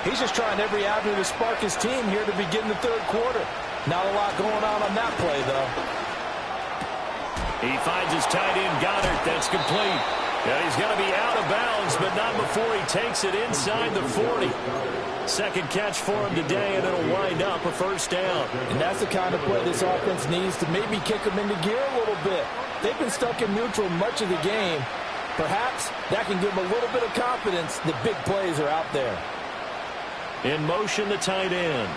He's just trying every avenue to spark his team here to begin the third quarter. Not a lot going on that play, though. He finds his tight end, Goddard. That's complete. And he's going to be out of bounds, but not before he takes it inside the 40. Second catch for him today, and it'll wind up a first down. And that's the kind of play this offense needs to maybe kick them into gear a little bit. They've been stuck in neutral much of the game. Perhaps that can give them a little bit of confidence that big plays are out there. In motion, the tight end.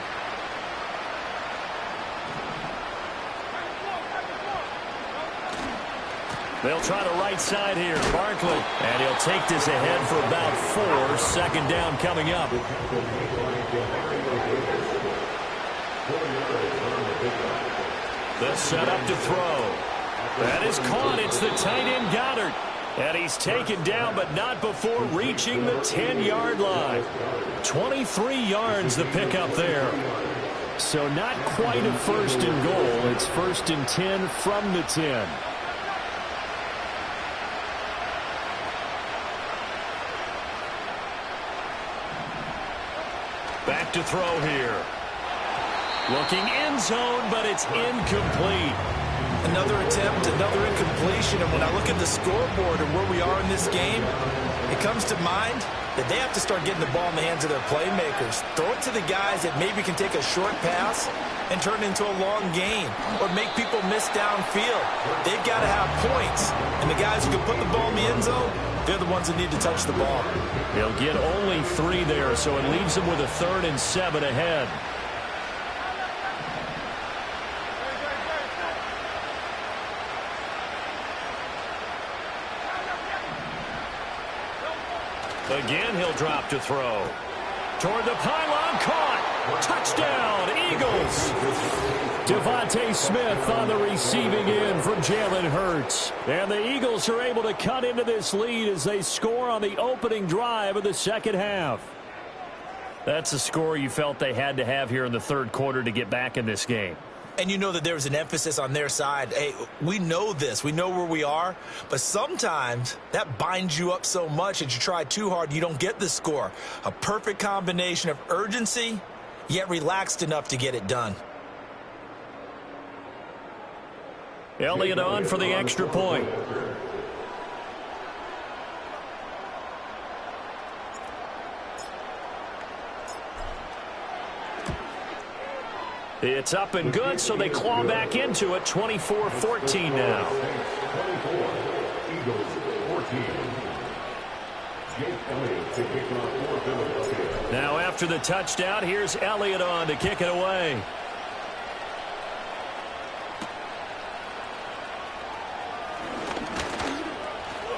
They'll try the right side here. Barkley. And he'll take this ahead for about 4. Second down coming up. The setup to throw. That is caught. It's the tight end, Goddard. And he's taken down, but not before reaching the 10-yard line. 23 yards the pickup there. So not quite a first and goal. It's first and 10 from the 10. Back to throw here. Looking end zone, but it's incomplete. Another attempt, another incompletion, and when I look at the scoreboard and where we are in this game, it comes to mind that they have to start getting the ball in the hands of their playmakers. Throw it to the guys that maybe can take a short pass and turn it into a long gain or make people miss downfield. They've got to have points, and the guys who can put the ball in the end zone, they're the ones that need to touch the ball. They'll get only 3 there, so it leaves them with a 3rd and 7 ahead. Again, he'll drop to throw. Toward the pylon, caught. Touchdown, Eagles. Devontae Smith on the receiving end from Jalen Hurts. And the Eagles are able to cut into this lead as they score on the opening drive of the second half. That's a score you felt they had to have here in the third quarter to get back in this game. And you know that there's an emphasis on their side. Hey, we know this. We know where we are. But sometimes that binds you up so much that you try too hard, you don't get the score. A perfect combination of urgency, yet relaxed enough to get it done. Elliott on for the extra point. It's up and good, so they claw back into it, 24-14 now. 24, Eagles 14. Jake Elliott to kick off for Philadelphia. Now after the touchdown, here's Elliott on to kick it away.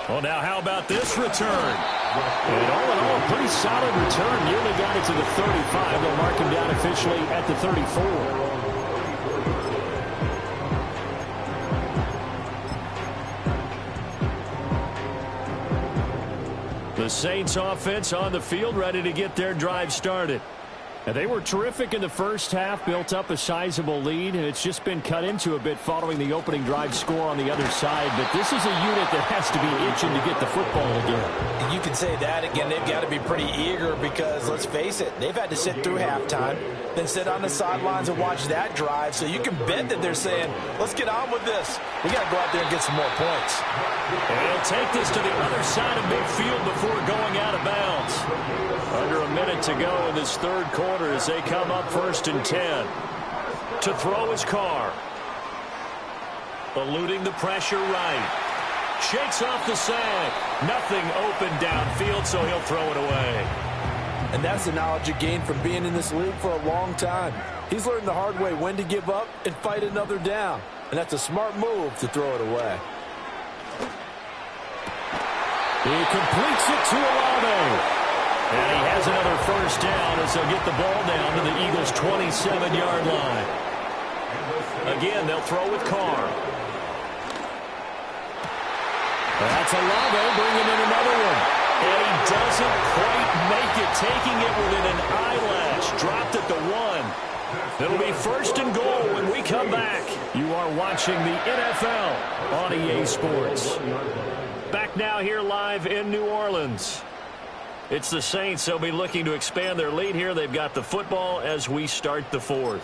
Well, now how about this return? And all in all, pretty solid return. Nearly got it to the 35. They'll mark him down officially at the 34. The Saints offense on the field, ready to get their drive started. And they were terrific in the first half, built up a sizable lead, and it's just been cut into a bit following the opening drive score on the other side. But this is a unit that has to be itching to get the football again. You can say that again. They've got to be pretty eager because, let's face it, they've had to sit through halftime, then sit on the sidelines and watch that drive. So you can bet that they're saying, let's get on with this. We got to go out there and get some more points. And he'll take this to the other side of midfield before going out of bounds. Under a minute to go in this third quarter as they come up 1st and 10. To throw his Carr. Eluding the pressure right. Shakes off the sack. Nothing open downfield, so he'll throw it away. And that's the knowledge you gain from being in this league for a long time. He's learned the hard way when to give up and fight another down. And that's a smart move to throw it away. He completes it to Olave. And he has another first down as they'll get the ball down to the Eagles' 27-yard line. Again, they'll throw with Carr. That's Olave bringing in another one. And he doesn't quite make it, taking it within an eyelash. Dropped at the 1. It'll be 1st and goal when we come back. You are watching the NFL on EA Sports. Back now here live in New Orleans. It's the Saints. They'll be looking to expand their lead here. They've got the football as we start the 4th.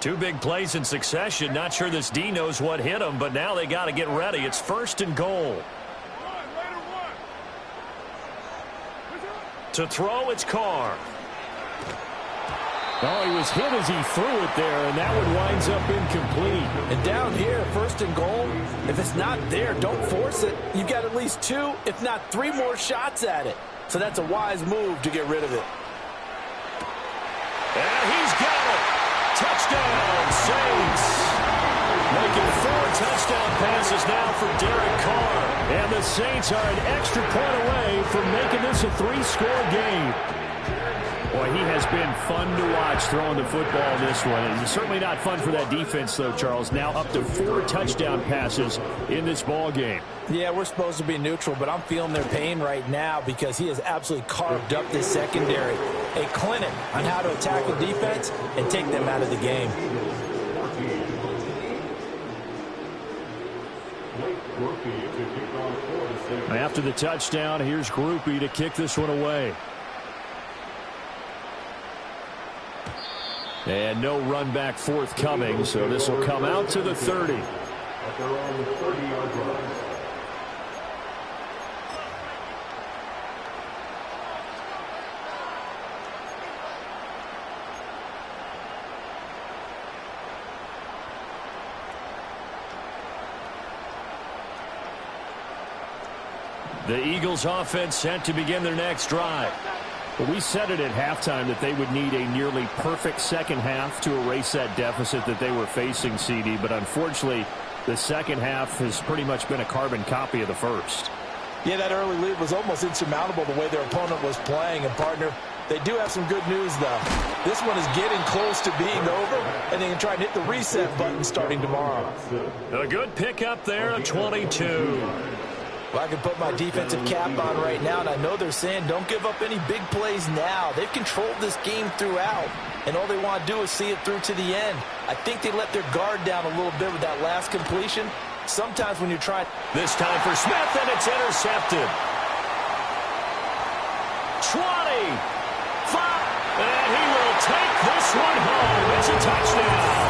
Two big plays in succession. Not sure this D knows what hit him, but now they got to get ready. It's 1st and goal. To throw, it's Carr. Oh, he was hit as he threw it there, and that one winds up incomplete. And down here, 1st and goal, if it's not there, don't force it. You've got at least 2, if not 3 more shots at it. So that's a wise move to get rid of it. And he's got it. Touchdown, Saints. Making 4 touchdown passes now for Derek Carr. And the Saints are an extra point away from making this a 3-score game. Boy, he has been fun to watch throwing the football this one. And it's certainly not fun for that defense, though, Charles. Now up to 4 touchdown passes in this ball game. Yeah, we're supposed to be neutral, but I'm feeling their pain right now because he has absolutely carved up this secondary. A clinic on how to attack the defense and take them out of the game. After the touchdown, here's Grupe to kick this one away. And no run back forthcoming, so this will come out to the 30. At their own 30-yard line. The Eagles offense set to begin their next drive. Well, we said it at halftime that they would need a nearly perfect second half to erase that deficit that they were facing, CD. But unfortunately, the second half has pretty much been a carbon copy of the first. Yeah, that early lead was almost insurmountable the way their opponent was playing. And, partner, they do have some good news, though. This one is getting close to being over, and they can try and hit the reset button starting tomorrow. A good pickup there at 22. Well, I can put my defensive cap on right now, and I know they're saying don't give up any big plays now. They've controlled this game throughout, and all they want to do is see it through to the end. I think they let their guard down a little bit with that last completion. Sometimes when you're trying... This time for Smith, and it's intercepted. 20. 5. And he will take this one home. It's a touchdown.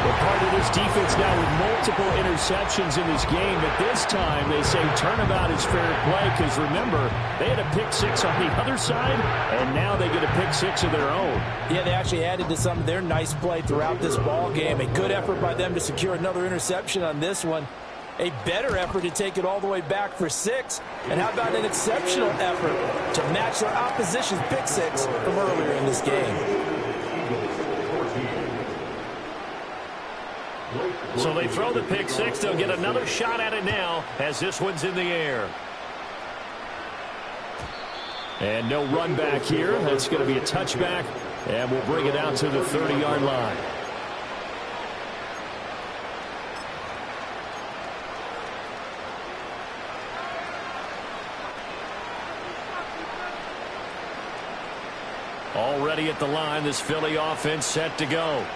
Well, part of this defense now with multiple interceptions in this game. At this time, they say turnabout is fair play because, remember, they had a pick six on the other side, and now they get a pick six of their own. Yeah, they actually added to some of their nice play throughout this ball game. A good effort by them to secure another interception on this one. A better effort to take it all the way back for 6. And how about an exceptional effort to match their opposition's pick six from earlier in this game. So they throw the pick six. They'll get another shot at it now as this one's in the air. And no run back here. That's going to be a touchback. And we'll bring it out to the 30-yard line. Already at the line, this Philly offense set to go.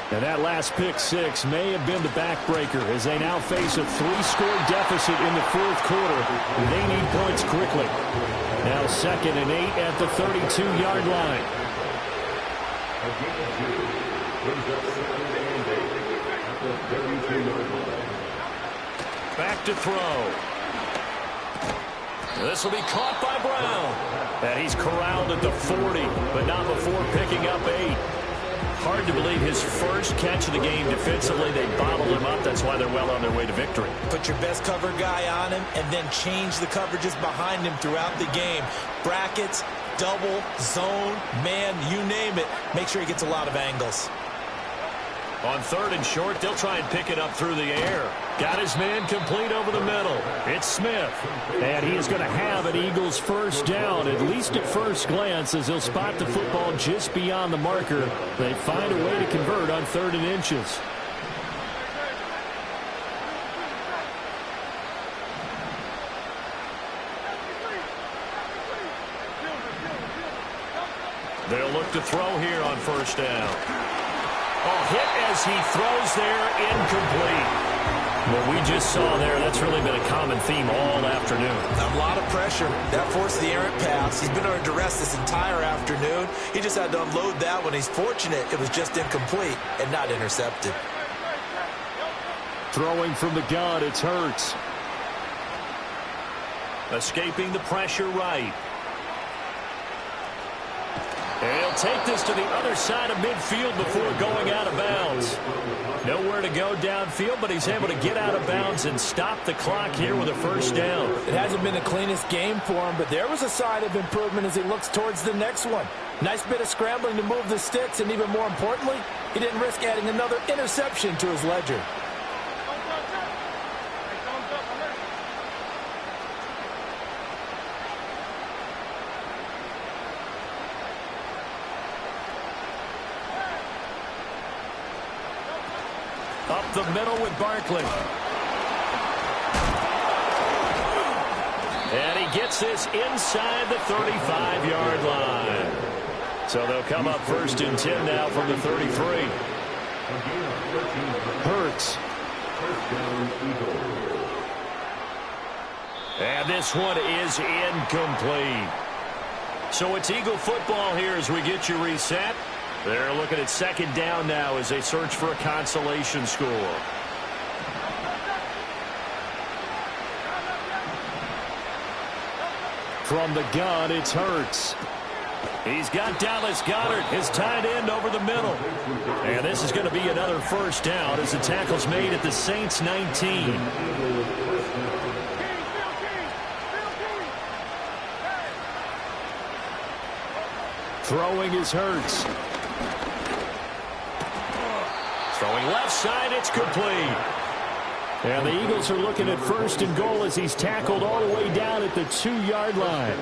And that last pick six may have been the backbreaker as they now face a 3-score deficit in the fourth quarter. They need points quickly. Now 2nd and 8 at the 32-yard line. Back to throw. This will be caught by Brown. And he's corralled at the 40, but not before picking up 8. Hard to believe his first catch of the game defensively. They bottled him up. That's why they're well on their way to victory. Put your best cover guy on him and then change the coverages behind him throughout the game. Brackets, double, zone, man, you name it. Make sure he gets a lot of angles. On 3rd and short, they'll try and pick it up through the air. Got his man complete over the middle. It's Smith. And he is going to have an Eagles first down, at least at first glance, as he'll spot the football just beyond the marker. They find a way to convert on 3rd and inches. They'll look to throw here on first down. Hit as he throws there, incomplete. What we just saw there, that's really been a common theme all afternoon. A lot of pressure. That forced the errant pass. He's been under duress this entire afternoon. He just had to unload that one. He's fortunate it was just incomplete and not intercepted. Throwing from the gun, it's Hurts. Escaping the pressure right. And he'll take this to the other side of midfield before going out of bounds. Nowhere to go downfield, but he's able to get out of bounds and stop the clock here with a first down. It hasn't been the cleanest game for him, but there was a sign of improvement as he looks towards the next one. Nice bit of scrambling to move the sticks, and even more importantly, he didn't risk adding another interception to his ledger. Up the middle with Barkley. And he gets this inside the 35-yard line. So they'll come up 1st and 10 now from the 33. Hurts. And this one is incomplete. So it's Eagle football here as we get you reset. They're looking at 2nd down now as they search for a consolation score. From the gun, it's Hurts. He's got Dallas Goedert, his tight end, over the middle. And this is going to be another first down as the tackle's made at the Saints 19. Throwing is Hurts. Throwing left side, it's complete. And the Eagles are looking at 1st and goal as he's tackled all the way down at the 2-yard line.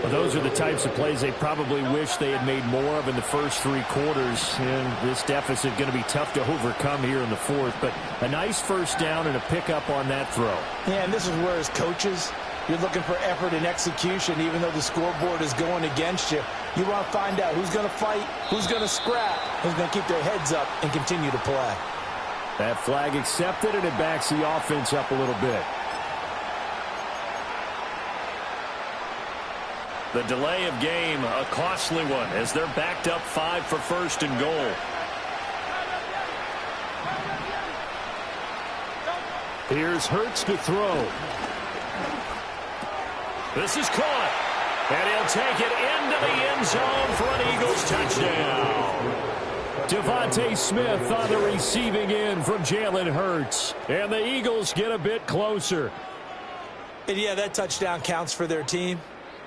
Well, those are the types of plays they probably wish they had made more of in the first 3 quarters. And this deficit going to be tough to overcome here in the 4th. But a nice first down and a pickup on that throw. Yeah, and this is where as coaches, you're looking for effort and execution, even though the scoreboard is going against you. You want to find out who's going to fight, who's going to scrap, who's going to keep their heads up and continue to play. That flag accepted, and it backs the offense up a little bit. The delay of game, a costly one, as they're backed up 5 for 1st and goal. Here's Hurts to throw. This is caught. And he'll take it into the end zone for an Eagles touchdown. Devontae Smith on the receiving end from Jalen Hurts. And the Eagles get a bit closer. And yeah, that touchdown counts for their team.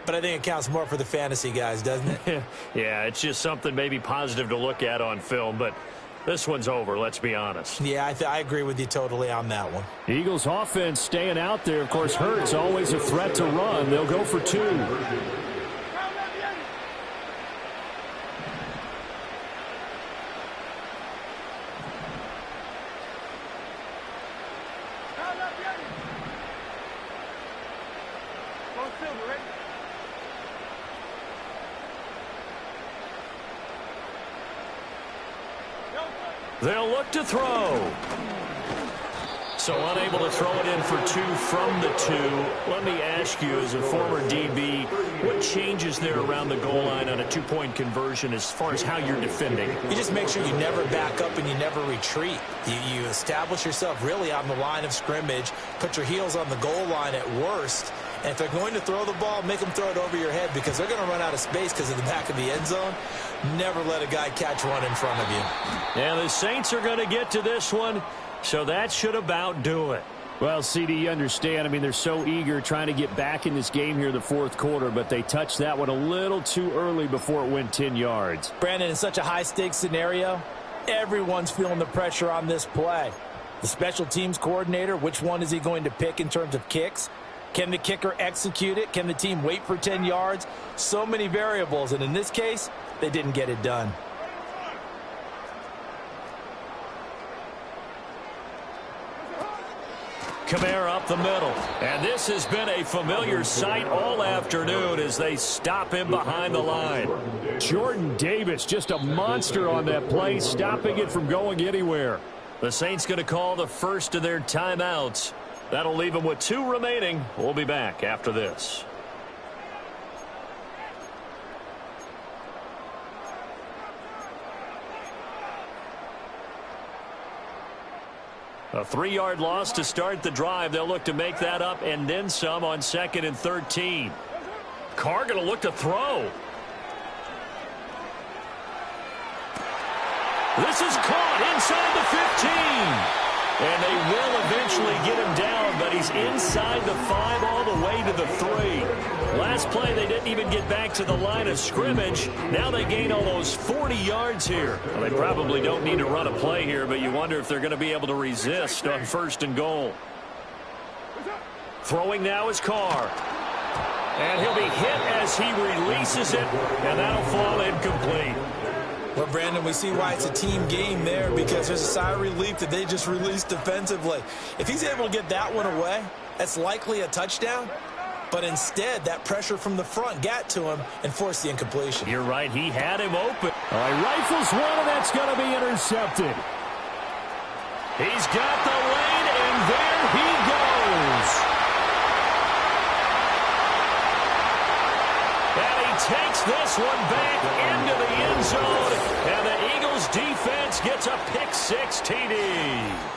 But I think it counts more for the fantasy guys, doesn't it? Yeah, it's just something maybe positive to look at on film. But this one's over, let's be honest. Yeah, I agree with you totally on that one. Eagles offense staying out there. Of course, Hurts always a threat to run. They'll go for 2. They'll look to throw. So unable to throw it in for 2 from the 2. Let me ask you, as a former DB, what changes there around the goal line on a 2-point conversion as far as how you're defending? You just make sure you never back up and you never retreat. You establish yourself really on the line of scrimmage, put your heels on the goal line at worst, and if they're going to throw the ball, make them throw it over your head because they're going to run out of space because of the back of the end zone. Never let a guy catch one in front of you. And the Saints are going to get to this one, so that should about do it. Well, CD, you understand. I mean, they're so eager trying to get back in this game here in the fourth quarter, but they touched that one a little too early before it went 10 yards. Brandon, in such a high-stakes scenario, everyone's feeling the pressure on this play. The special teams coordinator, which one is he going to pick in terms of kicks? Can the kicker execute it? Can the team wait for 10 yards? So many variables, and in this case, they didn't get it done. Kamara up the middle. And this has been a familiar sight all afternoon as they stop him behind the line. Jordan Davis, just a monster on that play, stopping it from going anywhere. The Saints going to call the first of their timeouts. That'll leave them with 2 remaining. We'll be back after this. A 3-yard loss to start the drive. They'll look to make that up and then some on 2nd and 13. Carr going to look to throw. This is caught inside the 15. And they will eventually get him down, but he's inside the 5 all the way to the 3. Last play, they didn't even get back to the line of scrimmage. Now they gain almost 40 yards here. Well, they probably don't need to run a play here, but you wonder if they're going to be able to resist on 1st and goal. Throwing now is Carr. And he'll be hit as he releases it, and that'll fall incomplete. Well, Brandon, we see why it's a team game there because there's a sigh of relief that they just released defensively. If he's able to get that one away, that's likely a touchdown. But instead, that pressure from the front got to him and forced the incompletion. You're right. He had him open. All right, rifles one, and that's going to be intercepted. He's got the lane, and there he goes. Takes this one back into the end zone, and the Eagles defense gets a pick-6 TD.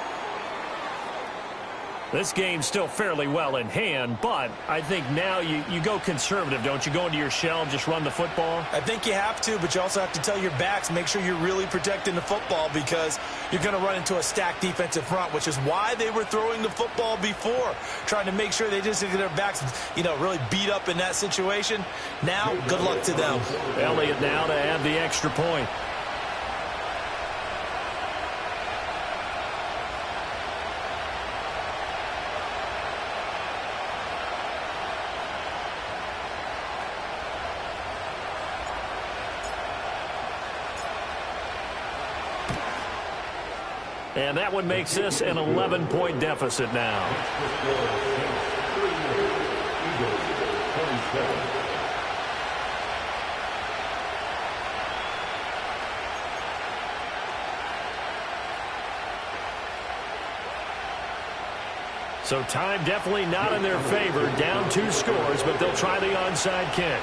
This game's still fairly well in hand, but I think now you go conservative, don't you? Go into your shell and just run the football? I think you have to, but you also have to tell your backs, make sure you're really protecting the football because you're going to run into a stacked defensive front, which is why they were throwing the football before, trying to make sure they just get their backs, really beat up in that situation. Now, good luck to them. Elliott now to add the extra point. And that one makes this an 11-point deficit now. So time definitely not in their favor. Down 2 scores, but they'll try the onside kick.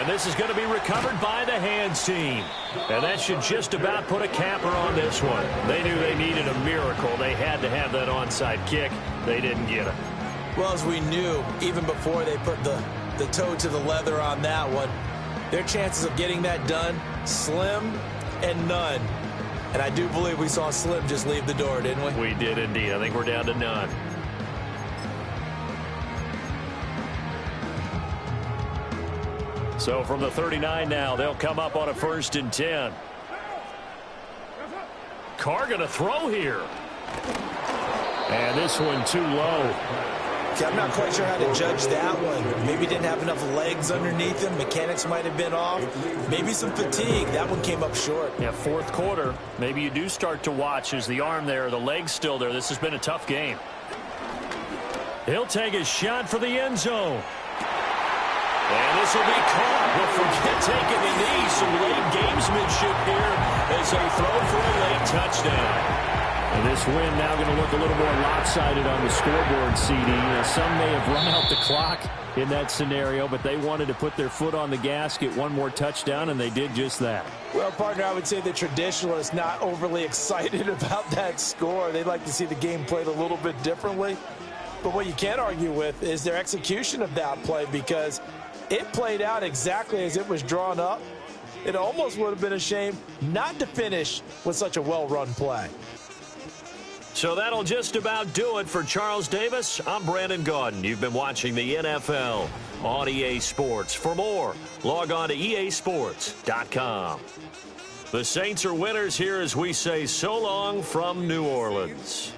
And this is going to be recovered by the hands team. And that should just about put a capper on this one. They knew they needed a miracle. They had to have that onside kick. They didn't get it. Well, as we knew, even before they put the toe to the leather on that one, their chances of getting that done, slim and none. And I do believe we saw Slim just leave the door, didn't we? We did indeed. I think we're down to none. So from the 39 now, they'll come up on a 1st and 10. Carr going to throw here. And this one too low. See, I'm not quite sure how to judge that one. Maybe didn't have enough legs underneath him. Mechanics might have been off. Maybe some fatigue. That one came up short. Yeah, 4th quarter. Maybe you do start to watch. Is the arm there, the leg's still there? This has been a tough game. He'll take a shot for the end zone. And this will be caught. But forget taking the knee. Some late gamesmanship here as they throw for a late touchdown. And this win now going to look a little more lopsided on the scoreboard, CD. Some may have run out the clock in that scenario, but they wanted to put their foot on the gas, get one more touchdown, and they did just that. Well, partner, I would say the traditionalists not overly excited about that score. They'd like to see the game played a little bit differently. But what you can't argue with is their execution of that play, because it played out exactly as it was drawn up. It almost would have been a shame not to finish with such a well-run play. So that'll just about do it for Charles Davis. I'm Brandon Gaudin. You've been watching the NFL on EA Sports. For more, log on to easports.com. The Saints are winners here as we say so long from New Orleans.